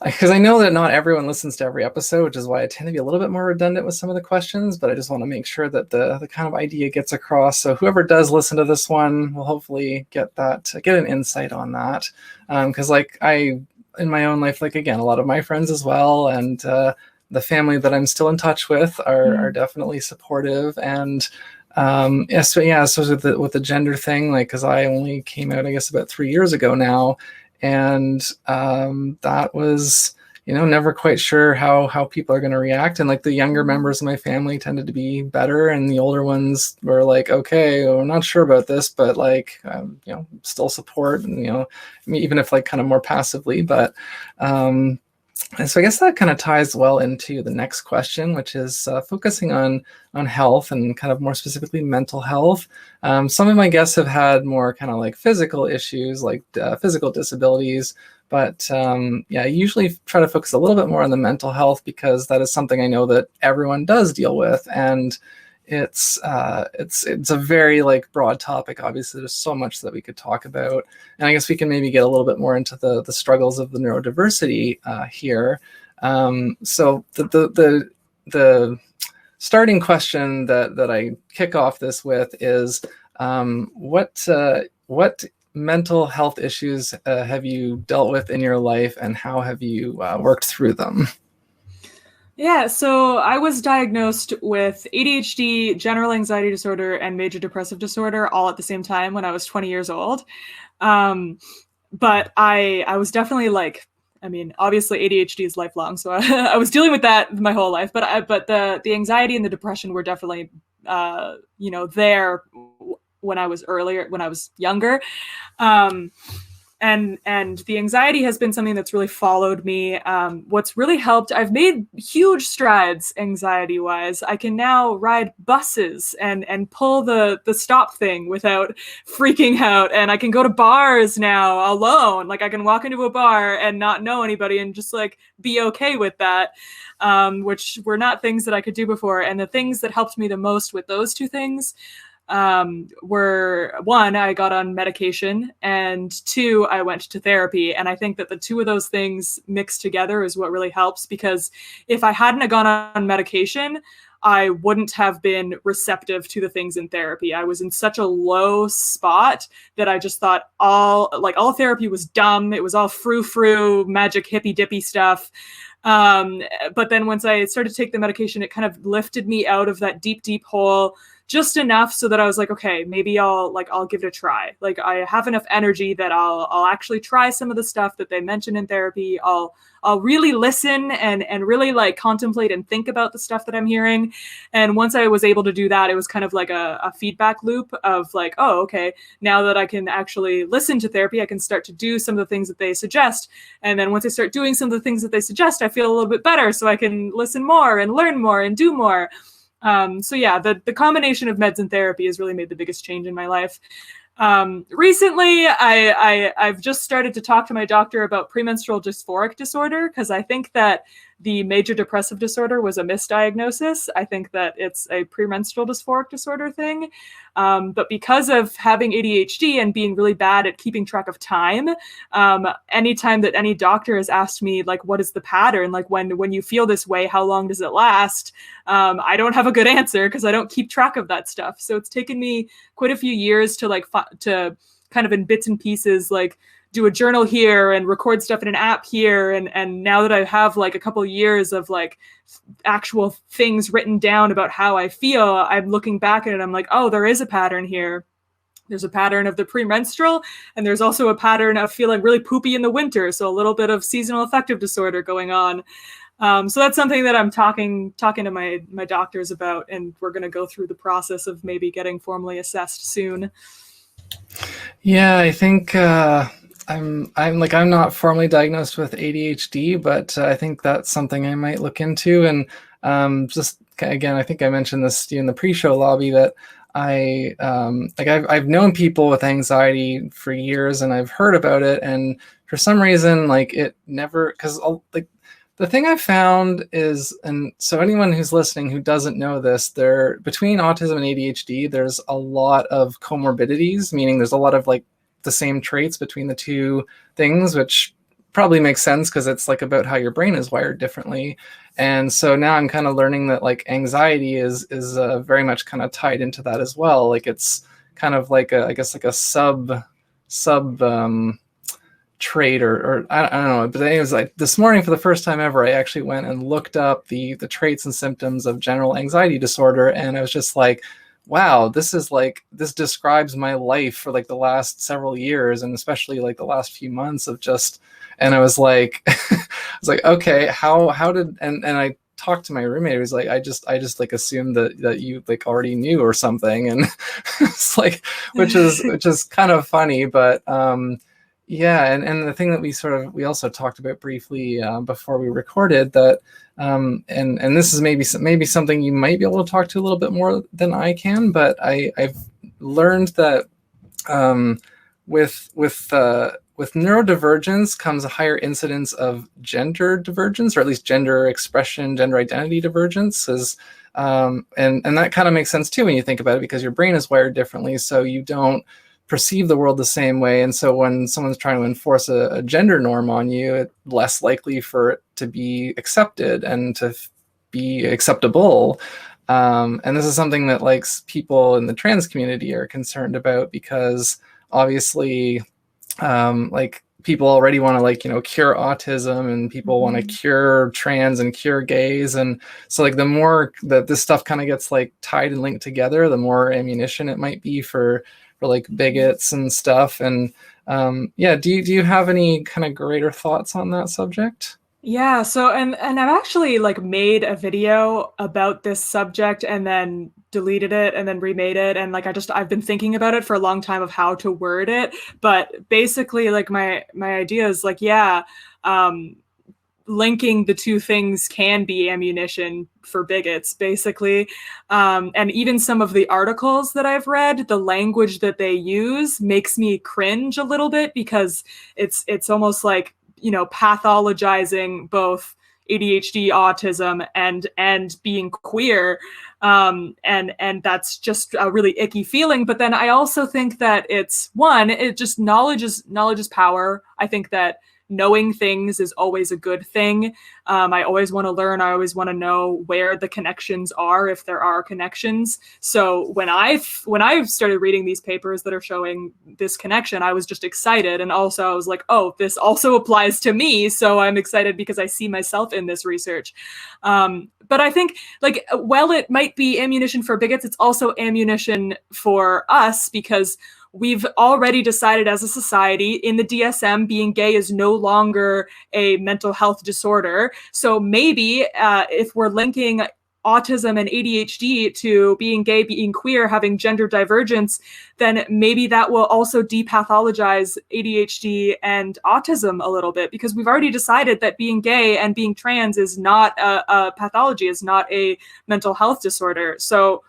Because I know that not everyone listens to every episode, which is why I tend to be a little bit more redundant with some of the questions, but I just want to make sure that the kind of idea gets across. So whoever does listen to this one will hopefully get an insight on that. Because in my own life, again, a lot of my friends as well, and the family that I'm still in touch with are definitely supportive. And so with the gender thing, because I only came out, I guess, about 3 years ago now. And that was, never quite sure how people are going to react. And the younger members of my family tended to be better, and the older ones were okay, we're not sure about this, but still support, and, even if kind of more passively. But and so I guess that kind of ties well into the next question, which is focusing on health, and kind of more specifically mental health. Some of my guests have had more kind of physical issues, physical disabilities, but I usually try to focus a little bit more on the mental health, because that is something I know that everyone does deal with, and it's a very broad topic. Obviously, there's so much that we could talk about, and I guess we can maybe get a little bit more into the struggles of the neurodiversity here. So the starting question that I kick off this with is, what mental health issues have you dealt with in your life, and how have you worked through them? Yeah, so I was diagnosed with ADHD, general anxiety disorder, and major depressive disorder all at the same time when I was 20 years old. Um, but I was definitely like, I mean, obviously ADHD is lifelong, so I was dealing with that my whole life. But the anxiety and the depression were definitely there when I was younger. Um, and the anxiety has been something that's really followed me. What's really helped, I've made huge strides anxiety wise. I can now ride buses and pull the stop thing without freaking out, and I can go to bars now alone. Like I can walk into a bar and not know anybody and just like be okay with that, which were not things that I could do before. And the things that helped me the most with those two things were, one, I got on medication, and two, I went to therapy. And I think that the two of those things mixed together is what really helps, because if I hadn't gone on medication, I wouldn't have been receptive to the things in therapy. I was in such a low spot that I just thought all therapy was dumb. It was all frou-frou, magic hippy dippy stuff. But then once I started to take the medication, it kind of lifted me out of that deep, deep hole just enough so that I was like, okay, maybe I'll give it a try. Like I have enough energy that I'll actually try some of the stuff that they mention in therapy. I'll really listen and really like contemplate and think about the stuff that I'm hearing. And once I was able to do that, it was kind of like a feedback loop of like, oh, okay, now that I can actually listen to therapy, I can start to do some of the things that they suggest. And then once I start doing some of the things that they suggest, I feel a little bit better. So I can listen more and learn more and do more. So yeah, the combination of meds and therapy has really made the biggest change in my life. Recently, I've just started to talk to my doctor about premenstrual dysphoric disorder, because I think that the major depressive disorder was a misdiagnosis. I think that it's a premenstrual dysphoric disorder thing. But because of having ADHD and being really bad at keeping track of time, anytime that any doctor has asked me, like, what is the pattern? Like when you feel this way, how long does it last? I don't have a good answer because I don't keep track of that stuff. So it's taken me quite a few years to to kind of in bits and pieces, like do a journal here and record stuff in an app here. And now that I have like a couple of years of like actual things written down about how I feel, I'm looking back at it. I'm like, oh, there is a pattern here. There's a pattern of the premenstrual, and there's also a pattern of feeling really poopy in the winter. So a little bit of seasonal affective disorder going on. So that's something that I'm talking to my doctors about, and we're going to go through the process of maybe getting formally assessed soon. Yeah, I think I'm not formally diagnosed with ADHD, but I think that's something I might look into. And just again, I think I mentioned this in the pre-show lobby that I've known people with anxiety for years, and I've heard about it, and for some reason, like it never, because like the thing I found is, and so anyone who's listening who doesn't know this, between autism and ADHD, there's a lot of comorbidities, meaning there's a lot of like the same traits between the two things, which probably makes sense because it's like about how your brain is wired differently. And so now I'm kind of learning that like anxiety is very much kind of tied into that as well. Like it's kind of like I guess like a sub trait or I don't know. But anyways, like this morning for the first time ever, I actually went and looked up the traits and symptoms of general anxiety disorder, and I was just like, wow, this describes my life for like the last several years, and especially like the last few months of just. And I was like, okay, how did and I talked to my roommate. He was like, I just like assumed that you like already knew or something, and it's like, which is kind of funny, but yeah, and the thing that we also talked about briefly before we recorded that, and this is maybe something you might be able to talk to a little bit more than I can, but I've learned that with neurodivergence comes a higher incidence of gender divergence, or at least gender expression, gender identity divergence, and that kind of makes sense too when you think about it, because your brain is wired differently, so you don't perceive the world the same way. And so when someone's trying to enforce a gender norm on you, it's less likely for it to be accepted and to be acceptable. And this is something that like people in the trans community are concerned about, because obviously like people already want to like, cure autism, and people want to cure trans and cure gays. And so like the more that this stuff kind of gets like tied and linked together, the more ammunition it might be for like bigots and stuff. And yeah, do you have any kind of greater thoughts on that subject? Yeah, so and I've actually like made a video about this subject and then deleted it and then remade it, and like I've been thinking about it for a long time of how to word it, but basically like my idea is like, yeah, linking the two things can be ammunition for bigots, basically. And even some of the articles that I've read, the language that they use makes me cringe a little bit, because it's almost like, pathologizing both ADHD, autism, and being queer. And that's just a really icky feeling. But then I also think that knowledge is power. I think that knowing things is always a good thing. I always want to learn. I always want to know where the connections are, if there are connections. So when I've started reading these papers that are showing this connection, I was just excited. And also I was like, oh, this also applies to me. So I'm excited because I see myself in this research. But I think, like, while it might be ammunition for bigots, it's also ammunition for us, because we've already decided as a society in the DSM being gay is no longer a mental health disorder. So maybe if we're linking autism and ADHD to being gay, being queer, having gender divergence, then maybe that will also depathologize ADHD and autism a little bit, because we've already decided that being gay and being trans is not a pathology, is not a mental health disorder. So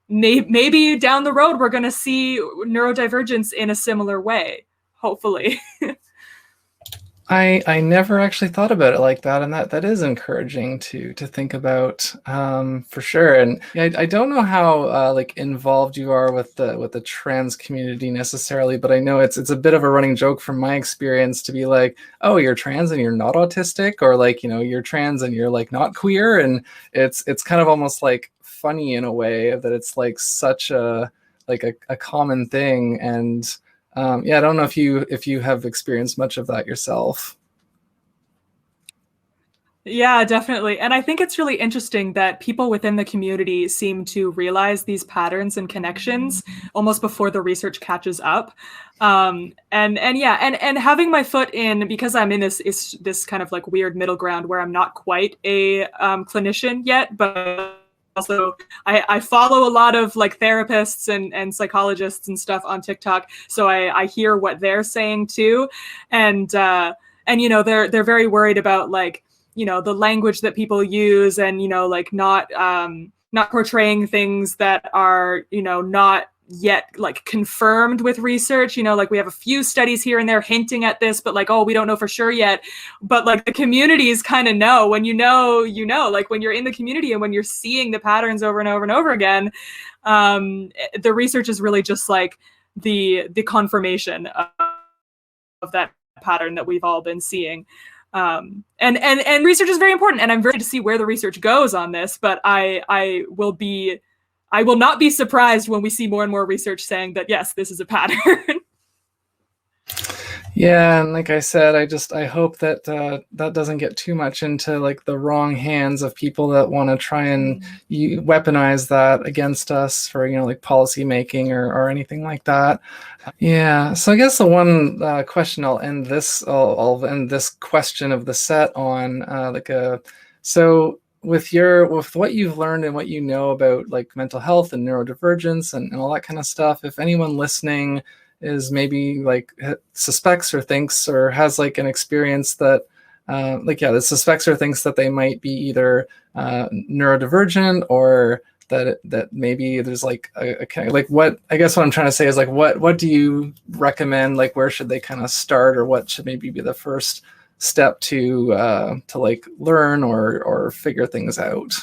maybe down the road, we're going to see neurodivergence in a similar way, hopefully. I never actually thought about it like that, and that is encouraging to think about, for sure. And I don't know how like involved you are with the trans community necessarily, but I know it's a bit of a running joke from my experience to be like, oh, you're trans and you're not autistic, or like, you're trans and you're like not queer, and it's kind of almost like funny in a way that it's like such a common thing. And yeah, I don't know if you have experienced much of that yourself. Yeah, definitely. And I think it's really interesting that people within the community seem to realize these patterns and connections almost before the research catches up. And yeah, and having my foot in, because I'm in this kind of like weird middle ground where I'm not quite a clinician yet, but also I follow a lot of like therapists and psychologists and stuff on TikTok, so I hear what they're saying too, and they're very worried about like the language that people use, and like not portraying things that are not yet like confirmed with research. Like we have a few studies here and there hinting at this, but like, oh, we don't know for sure yet. But like the communities kind of know. When like when you're in the community and when you're seeing the patterns over and over and over again, the research is really just like the confirmation of that pattern that we've all been seeing. And research is very important, and I'm very to see where the research goes on this, but I will not be surprised when we see more and more research saying that, yes, this is a pattern. Yeah, and like I said, I hope that that doesn't get too much into like the wrong hands of people that want to try and weaponize that against us for like policy making or anything like that. Yeah, so I guess the one question I'll end this question of the set on, so with what you've learned and what you know about like mental health and neurodivergence and all that kind of stuff, if anyone listening is maybe like suspects or thinks or has like an experience that that suspects or thinks that they might be either neurodivergent, or that maybe there's like what I guess what I'm trying to say is like what do you recommend, like where should they kind of start, or what should maybe be the first step to like learn or figure things out?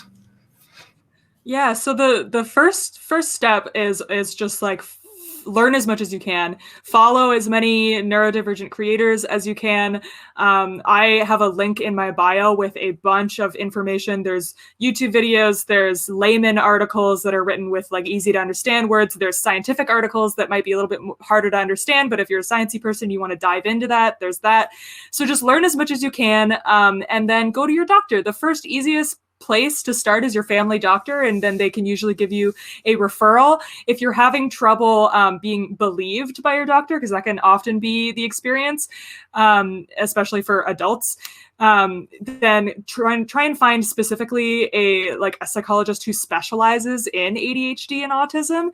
learn as much as you can, follow as many neurodivergent creators as you can. I have a link in my bio with a bunch of information. There's YouTube videos, there's layman articles that are written with like easy to understand words. There's scientific articles that might be a little bit harder to understand, but if you're a sciencey person, you want to dive into that, there's that. So just learn as much as you can, and then go to your doctor. The first easiest place to start is your family doctor, and then they can usually give you a referral. If you're having trouble being believed by your doctor, because that can often be the experience, especially for adults, then try and find specifically a psychologist who specializes in ADHD and autism,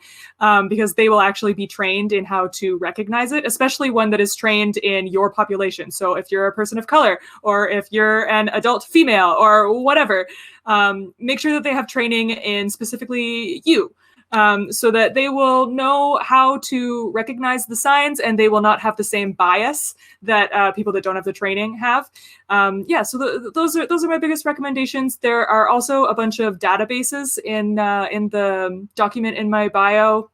because they will actually be trained in how to recognize it, especially one that is trained in your population. So if you're a person of color, or if you're an adult female, or whatever, make sure that they have training in specifically you. So that they will know how to recognize the signs, and they will not have the same bias that people that don't have the training have. So those are my biggest recommendations. There are also a bunch of databases in the document in my bio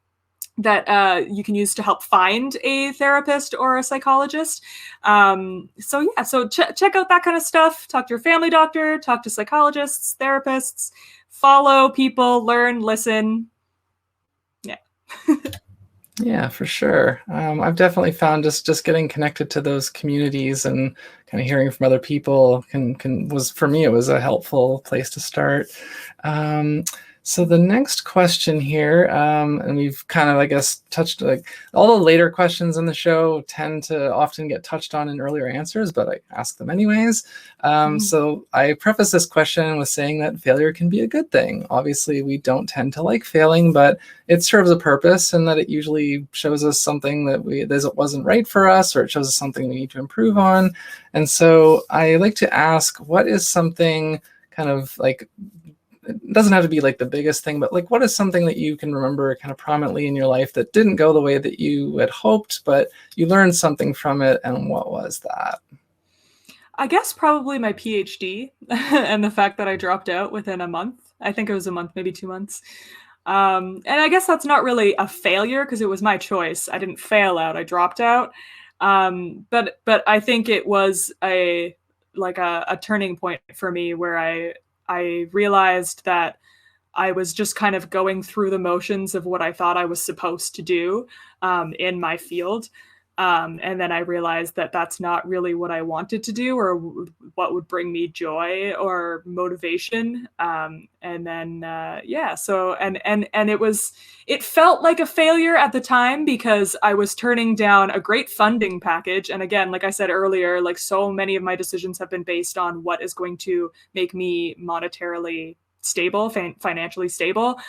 that you can use to help find a therapist or a psychologist. So check out that kind of stuff. Talk to your family doctor, talk to psychologists, therapists, follow people, learn, listen. Yeah, for sure. I've definitely found just getting connected to those communities and kind of hearing from other people was, for me, it was a helpful place to start. So the next question here, and we've kind of, I guess, touched, like, all the later questions in the show tend to often get touched on in earlier answers, but I ask them anyways. So I preface this question with saying that failure can be a good thing. Obviously, we don't tend to like failing, but it serves a purpose, and that it usually shows us something that wasn't right for us, or it shows us something we need to improve on. And so I like to ask, what is something kind of like, it doesn't have to be like the biggest thing, but like, what is something that you can remember kind of prominently in your life that didn't go the way that you had hoped, but you learned something from it, and what was that? I guess probably my PhD and the fact that I dropped out within a month. I think it was a month, maybe 2 months. And I guess that's not really a failure, because it was my choice. I didn't fail out, I dropped out. But I think it was a turning point for me, where I realized that I was just kind of going through the motions of what I thought I was supposed to do in my field. And then I realized that that's not really what I wanted to do, or what would bring me joy or motivation. And then, so it felt like a failure at the time, because I was turning down a great funding package. And again, like I said earlier, like, so many of my decisions have been based on what is going to make me monetarily stable, financially stable.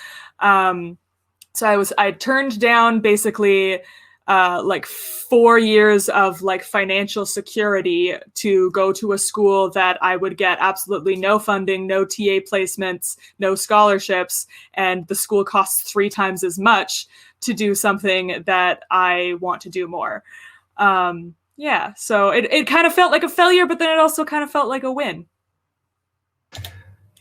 So I turned down basically 4 years of like financial security to go to a school that I would get absolutely no funding, no TA placements, no scholarships, and the school costs 3 times as much to do something that I want to do more. So it kind of felt like a failure, but then it also kind of felt like a win.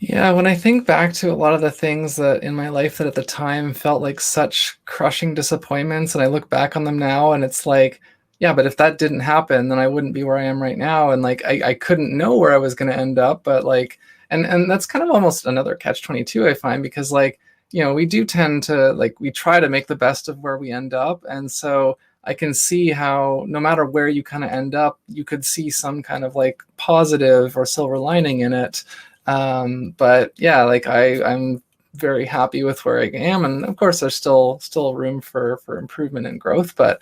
Yeah, when I think back to a lot of the things that in my life that at the time felt like such crushing disappointments, and I look back on them now, and it's like, yeah, but if that didn't happen, then I wouldn't be where I am right now. And like, I couldn't know where I was going to end up, but like, and that's kind of almost another catch-22, I find, because like, we do tend to, like, we try to make the best of where we end up. And so I can see how no matter where you kind of end up, you could see some kind of like positive or silver lining in it. But yeah, like I'm very happy with where I am, and of course there's still room for improvement and growth. But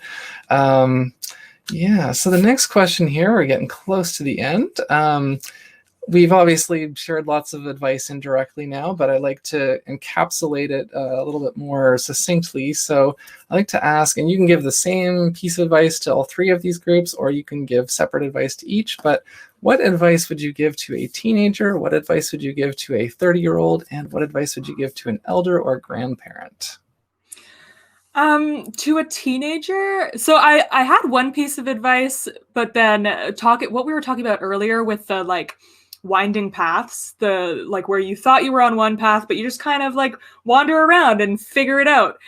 so the next question here, we're getting close to the end. We've obviously shared lots of advice indirectly now, but I like to encapsulate it a little bit more succinctly. So I like to ask, and you can give the same piece of advice to all 3 of these groups, or you can give separate advice to each, but what advice would you give to a teenager? What advice would you give to a 30-year-old? And what advice would you give to an elder or grandparent? To a teenager, so I had one piece of advice, but then what we were talking about earlier with the like winding paths, the like where you thought you were on one path, but you just kind of like wander around and figure it out.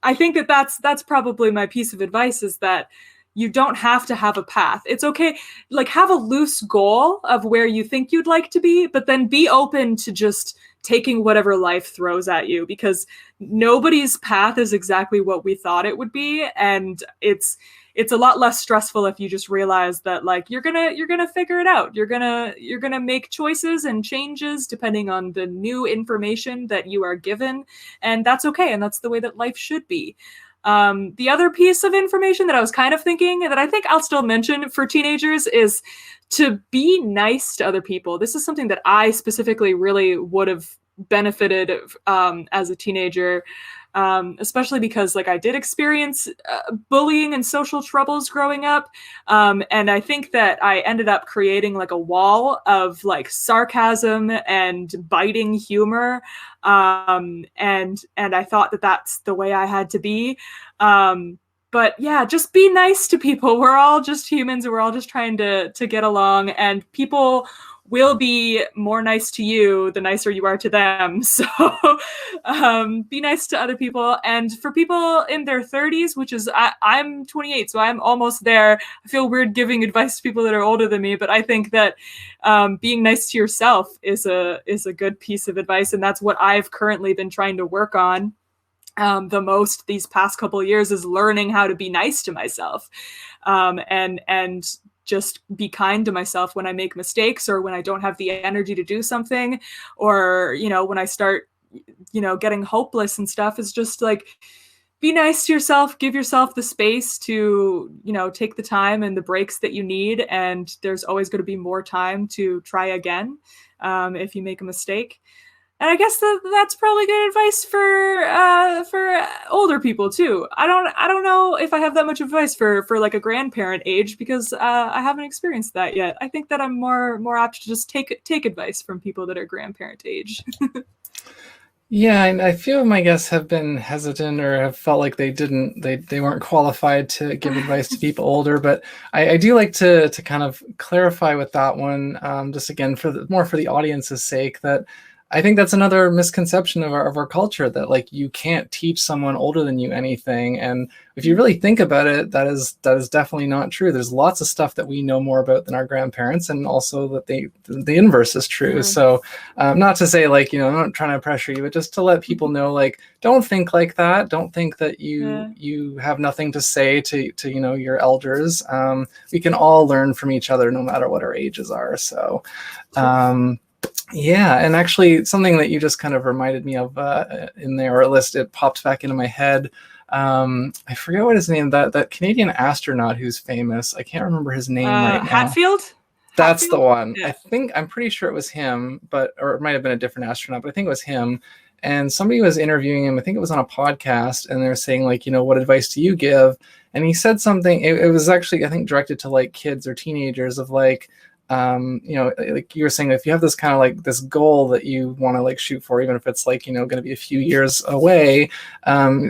I think that that's probably my piece of advice, is that you don't have to have a path. It's okay, like, have a loose goal of where you think you'd like to be, but then be open to just taking whatever life throws at you, because nobody's path is exactly what we thought it would be. And it's a lot less stressful if you just realize that, like, you're gonna figure it out. You're gonna make choices and changes depending on the new information that you are given, and that's okay, and that's the way that life should be. The other piece of information that I was kind of thinking that I think I'll still mention for teenagers is to be nice to other people. This is something that I specifically really would have benefited as a teenager, especially because, like, I did experience bullying and social troubles growing up. And I think that I ended up creating like a wall of like sarcasm and biting humor. And I thought that that's the way I had to be. But yeah, just be nice to people. We're all just humans, and we're all just trying to get along, and people will be more nice to you the nicer you are to them. So be nice to other people. And for people in their 30s, which is, I'm 28, so I'm almost there. I feel weird giving advice to people that are older than me, but I think that being nice to yourself is a good piece of advice. And that's what I've currently been trying to work on the most these past couple of years, is learning how to be nice to myself, and just be kind to myself when I make mistakes, or when I don't have the energy to do something, or, you know, when I start, you know, getting hopeless and stuff. Is just like, be nice to yourself, give yourself the space to, you know, take the time and the breaks that you need. And there's always going to be more time to try again if you make a mistake. And I guess that's probably good advice for older people too. I don't know if I have that much advice for like a grandparent age, because I haven't experienced that yet. I think that I'm more apt to just take advice from people that are grandparent age. Yeah, and a few of my guests have been hesitant or have felt like they weren't qualified to give advice to people older. But I do like to kind of clarify with that one, just again more for the audience's sake, that I think that's another misconception of our culture, that like you can't teach someone older than you anything. And if you really think about it, that is definitely not true. There's lots of stuff that we know more about than our grandparents, and also that the inverse is true. Mm-hmm. So not to say, like, you know, I'm not trying to pressure you, but just to let people know, like, don't think like that. Don't think that you have nothing to say to you know, your elders. We can all learn from each other, no matter what our ages are. So. Yeah, and actually something that you just kind of reminded me of in there, or at least it popped back into my head. I forget what his name, that Canadian astronaut who's famous. I can't remember his name right now. Hatfield? That's the one. Yeah. I'm pretty sure it was him, or it might have been a different astronaut, but I think it was him. And somebody was interviewing him, I think it was on a podcast, and they're saying, like, you know, what advice do you give? And he said something, it was actually, I think, directed to like kids or teenagers, of like, you know, like you were saying, if you have this kind of like this goal that you want to like shoot for, even if it's like, you know, going to be a few years away,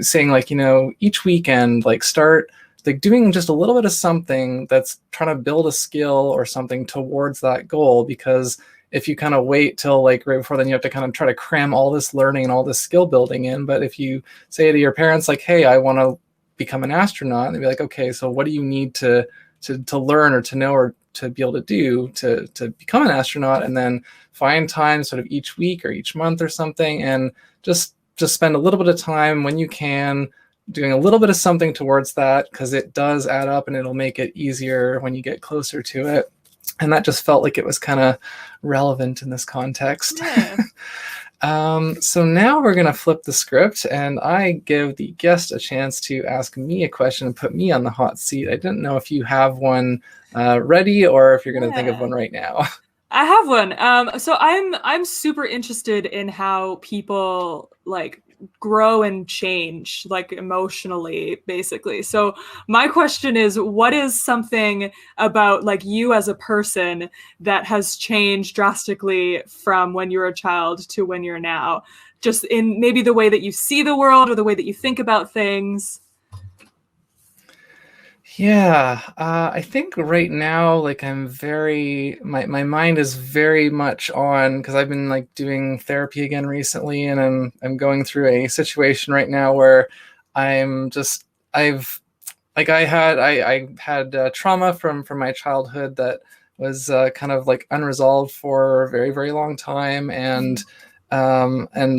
saying like, you know, each weekend, like start like doing just a little bit of something that's trying to build a skill or something towards that goal. Because if you kind of wait till like right before then, you have to kind of try to cram all this learning and all this skill building in. But if you say to your parents, like, hey, I want to become an astronaut, and they'd be like, okay, so what do you need to learn or to know or to be able to do to become an astronaut? And then find time sort of each week or each month or something, and just spend a little bit of time when you can doing a little bit of something towards that, because it does add up and it'll make it easier when you get closer to it. And that just felt like it was kind of relevant in this context. Yeah. So now we're going to flip the script, and I give the guest a chance to ask me a question and put me on the hot seat. I didn't know if you have one ready, or if you're going to think of one right now. I have one. So I'm super interested in how people like grow and change, like emotionally, basically. So my question is, what is something about like you as a person that has changed drastically from when you were a child to when you're now? Just in maybe the way that you see the world or the way that you think about things. Yeah, I think right now, like my mind is very much on, because I've been like doing therapy again recently, and I'm going through a situation right now where I've like I had trauma from my childhood that was kind of like unresolved for a very, very long time, and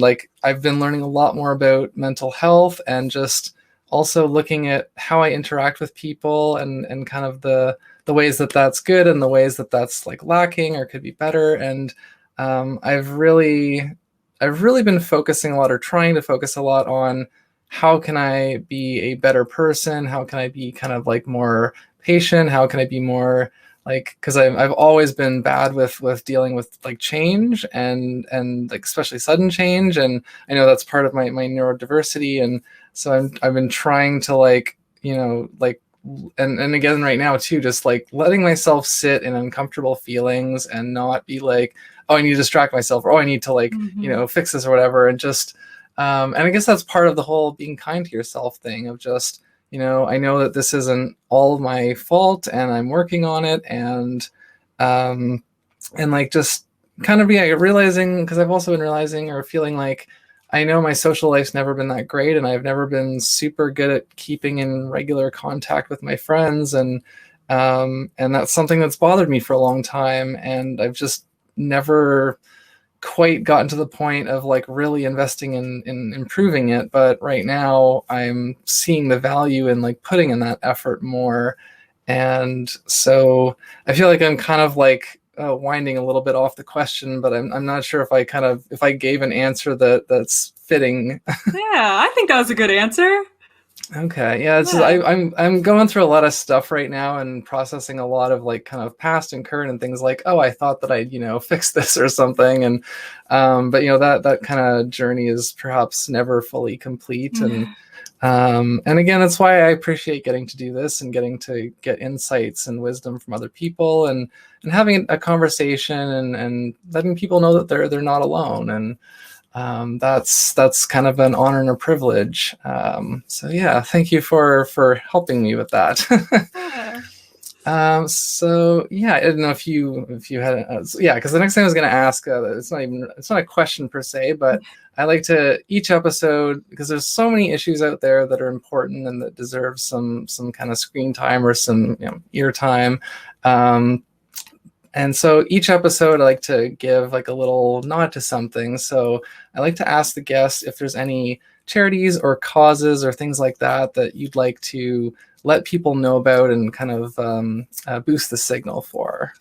like I've been learning a lot more about mental health, and just also looking at how I interact with people, and kind of the ways that that's good and the ways that that's like lacking or could be better. And I've really been focusing a lot, or trying to focus a lot, on how can I be a better person? How can I be kind of like more patient? How can I be more like, because I've always been bad with dealing with like change, and like especially sudden change, and I know that's part of my neurodiversity, and so I've been trying to like, like, and again right now too, just like letting myself sit in uncomfortable feelings and not be like, oh, I need to distract myself, or oh, I need to like, fix this or whatever, and just and I guess that's part of the whole being kind to yourself thing, of just, I know that this isn't all my fault, and I'm working on it, um, and like just kind of realizing, because I've also been realizing or feeling like I know my social life's never been that great, and I've never been super good at keeping in regular contact with my friends, and that's something that's bothered me for a long time, and I've just never quite gotten to the point of like really investing in improving it. But right now I'm seeing the value in like putting in that effort more. And so I feel like I'm kind of like winding a little bit off the question, but I'm not sure if I gave an answer that's fitting. Yeah, I think that was a good answer. Okay, yeah, it's just, I'm going through a lot of stuff right now, and processing a lot of like kind of past and current, and things like, oh, I thought that I'd fix this or something, and but that kind of journey is perhaps never fully complete, and again, that's why I appreciate getting to do this, and getting to get insights and wisdom from other people, and having a conversation, and letting people know that they're not alone, and that's kind of an honor and a privilege. So yeah, thank you for helping me with that. So yeah, I don't know if you had yeah, because the next thing I was going to ask, it's not a question per se, but I like to, each episode, because there's so many issues out there that are important and that deserve some kind of screen time, or some ear time. And so each episode, I like to give like a little nod to something. So I like to ask the guest if there's any charities or causes or things like that that you'd like to let people know about, and kind of boost the signal for.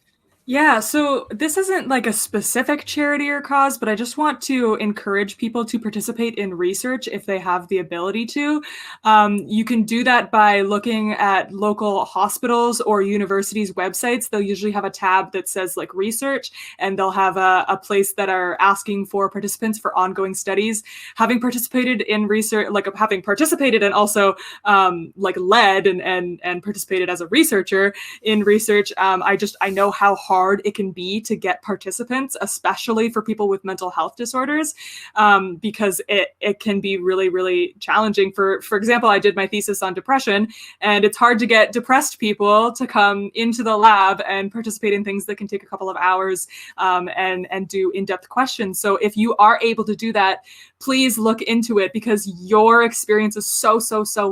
Yeah, so this isn't like a specific charity or cause, but I just want to encourage people to participate in research if they have the ability to. You can do that by looking at local hospitals or universities' websites. They'll usually have a tab that says like research, and they'll have a place that are asking for participants for ongoing studies. Having participated in research, like having participated and also like led and participated as a researcher in research, I know how hard it can be to get participants, especially for people with mental health disorders, because it can be really, really challenging. For example, I did my thesis on depression, and it's hard to get depressed people to come into the lab and participate in things that can take a couple of hours, and do in-depth questions. So if you are able to do that, please look into it, because your experience is so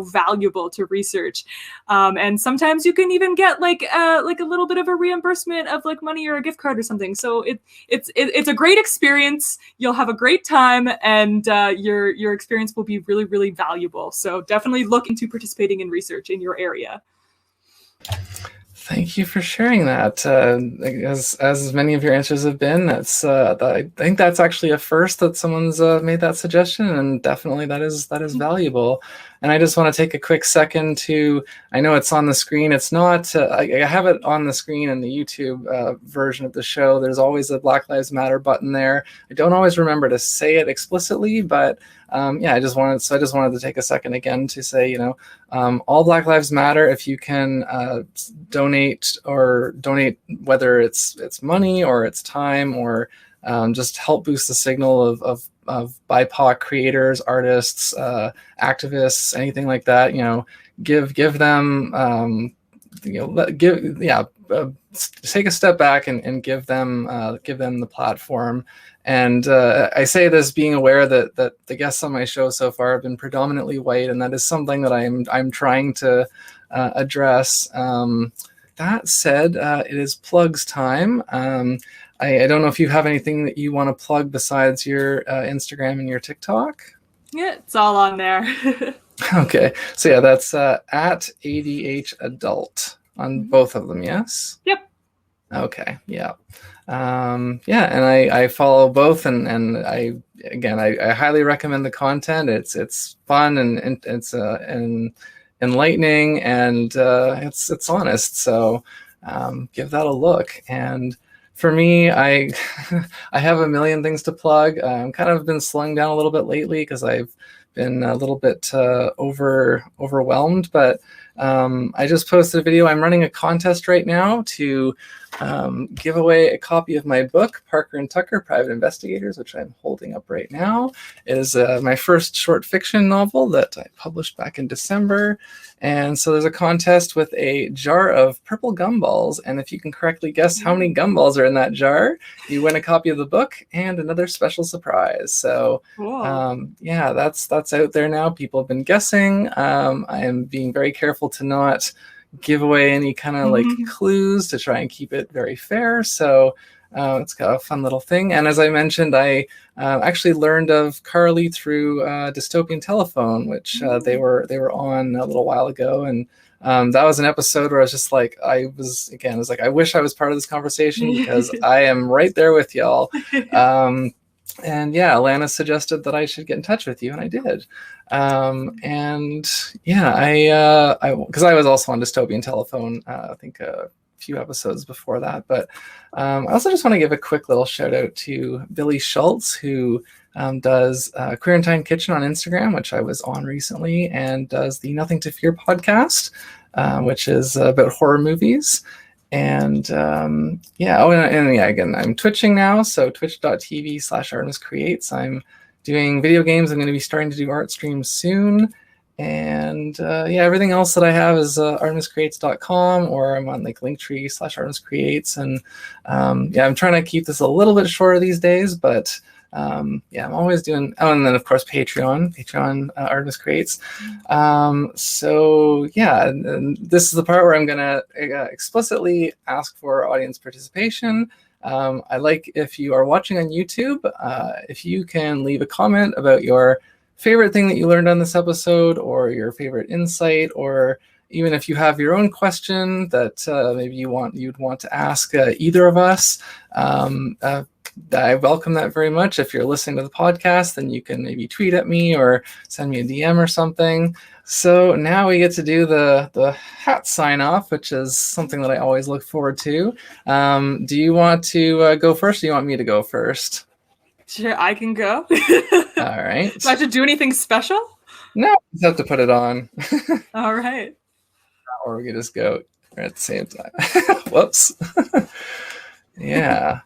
valuable to research. And sometimes you can even get like a little bit of a reimbursement of like money or a gift card or something. So it's a great experience. You'll have a great time, and your experience will be really, really valuable. So definitely look into participating in research in your area. Thank you for sharing that. As many of your answers have been, that's I think that's actually a first that someone's made that suggestion, and definitely that is valuable. And I just want to take a quick second to, I know it's on the screen. It's not, I have it on the screen in the YouTube version of the show. There's always a Black Lives Matter button there. I don't always remember to say it explicitly, but yeah, I just wanted to take a second again to say, all Black Lives Matter. If you can donate, whether it's money or it's time, or just help boost the signal of BIPOC creators, artists, activists, anything like that. Give them, take a step back and give them the platform, And I say this being aware that the guests on my show so far have been predominantly white, and that is something that I'm trying to address. That said, it is plugs time. I don't know if you have anything that you want to plug besides your Instagram and your TikTok. Yeah, it's all on there. Okay, so yeah, that's at ADH Adult on both of them. Yes. Yep. Okay. Yeah. Yeah, and I follow both, and I highly recommend the content. It's fun and it's enlightening, and it's honest. So give that a look. And for me, I I have a million things to plug. I'm kind of been slowing down a little bit lately because I've been a little bit overwhelmed, but I just posted a video. I'm running a contest right now to give away a copy of my book, Parker and Tucker, Private Investigators, which I'm holding up right now. It is my first short fiction novel that I published back in December. And so there's a contest with a jar of purple gumballs. And if you can correctly guess how many gumballs are in that jar, you win a copy of the book and another special surprise. So yeah, that's out there now. People have been guessing. I am being very careful to not give away any kind of like clues to try and keep it very fair. So it's got a fun little thing. And as I mentioned, I actually learned of Carley through Dystopian Telephone, which they were on a little while ago. And that was an episode where I was just like, I was like, I wish I was part of this conversation because I am right there with y'all. And yeah, Alana suggested that I should get in touch with you, and I did. And yeah, because I was also on Dystopian Telephone, I think a few episodes before that. But I also just want to give a quick little shout out to Billy Schultz, who does Queer and Time Kitchen on Instagram, which I was on recently, and does the Nothing to Fear podcast, which is about horror movies. And yeah, again, I'm twitching now, so twitch.tv/ArtemisCreates. I'm doing video games. I'm going to be starting to do art streams soon. And yeah, everything else that I have is artemiscreates.com, or I'm on like linktree/ArtemisCreates. And yeah, I'm trying to keep this a little bit shorter these days, but yeah, I'm always doing. Oh, and then of course Patreon, Artemis Creates. So yeah, and this is the part where I'm gonna explicitly ask for audience participation. I like, if you are watching on YouTube, if you can leave a comment about your favorite thing that you learned on this episode, or your favorite insight, or even if you have your own question that maybe you'd want to ask either of us. I welcome that very much. If you're listening to the podcast, then you can maybe tweet at me or send me a DM or something. So now we get to do the hat sign off, which is something that I always look forward to. Do you want to go first, or do you want me to go first? Sure, I can go. All right. Do I have to do anything special? No, just have to put it on. All right. Or we can just go at the same time. Whoops. Yeah.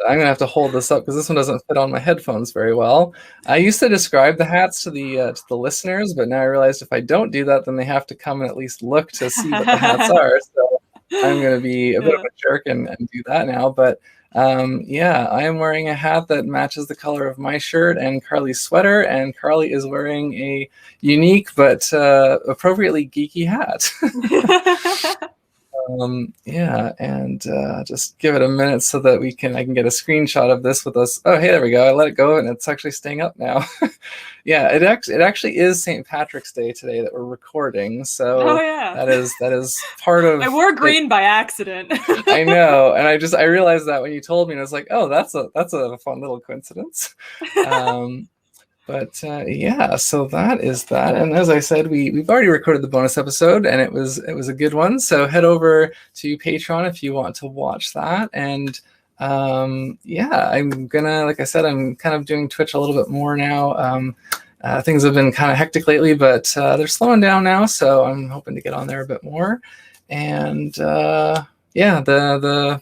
I'm going to have to hold this up because this one doesn't fit on my headphones very well. I used to describe the hats to the listeners, but now I realized if I don't do that, then they have to come and at least look to see what the hats are. So I'm going to be a bit of a jerk and do that now. But yeah, I am wearing a hat that matches the color of my shirt and Carly's sweater, and Carley is wearing a unique but appropriately geeky hat. Yeah, and just give it a minute so that I can get a screenshot of this with us. Oh, hey, there we go. I let it go, and it's actually staying up now. Yeah, it actually is St. Patrick's Day today that we're recording. So yeah, that is part of. I wore green by accident. I know, and I realized that when you told me, and I was like, oh, that's a fun little coincidence. But yeah, so that is that. And as I said, we've already recorded the bonus episode, and it was a good one. So head over to Patreon if you want to watch that. And yeah, I'm gonna, like I said, I'm kind of doing Twitch a little bit more now. Things have been kind of hectic lately, but they're slowing down now. So I'm hoping to get on there a bit more. And yeah, the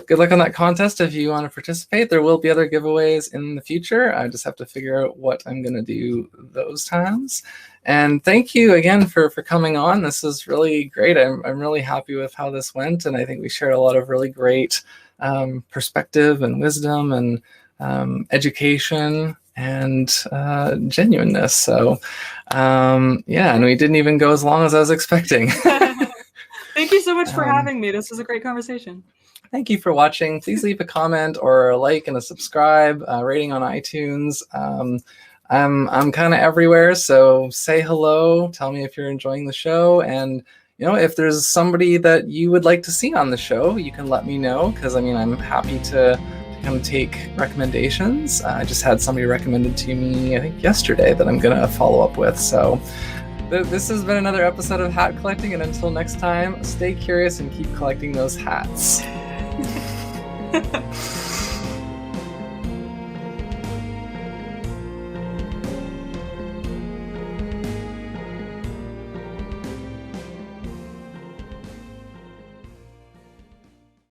good luck on that contest if you want to participate. There will be other giveaways in the future. I just have to figure out what I'm going to do those times. And thank you again for coming on. This is really great. I'm really happy with how this went, and I think we shared a lot of really great perspective and wisdom, and education and genuineness. So yeah, and we didn't even go as long as I was expecting. Thank you so much for having me. This was a great conversation. Thank you for watching. Please leave a comment or a like and a subscribe, rating on iTunes. I'm kind of everywhere, so say hello. Tell me if you're enjoying the show, and if there's somebody that you would like to see on the show, you can let me know, because I'm happy to kind of take recommendations. I just had somebody recommended to me, I think yesterday, that I'm gonna follow up with. So this has been another episode of Hat Collecting, and until next time, stay curious and keep collecting those hats.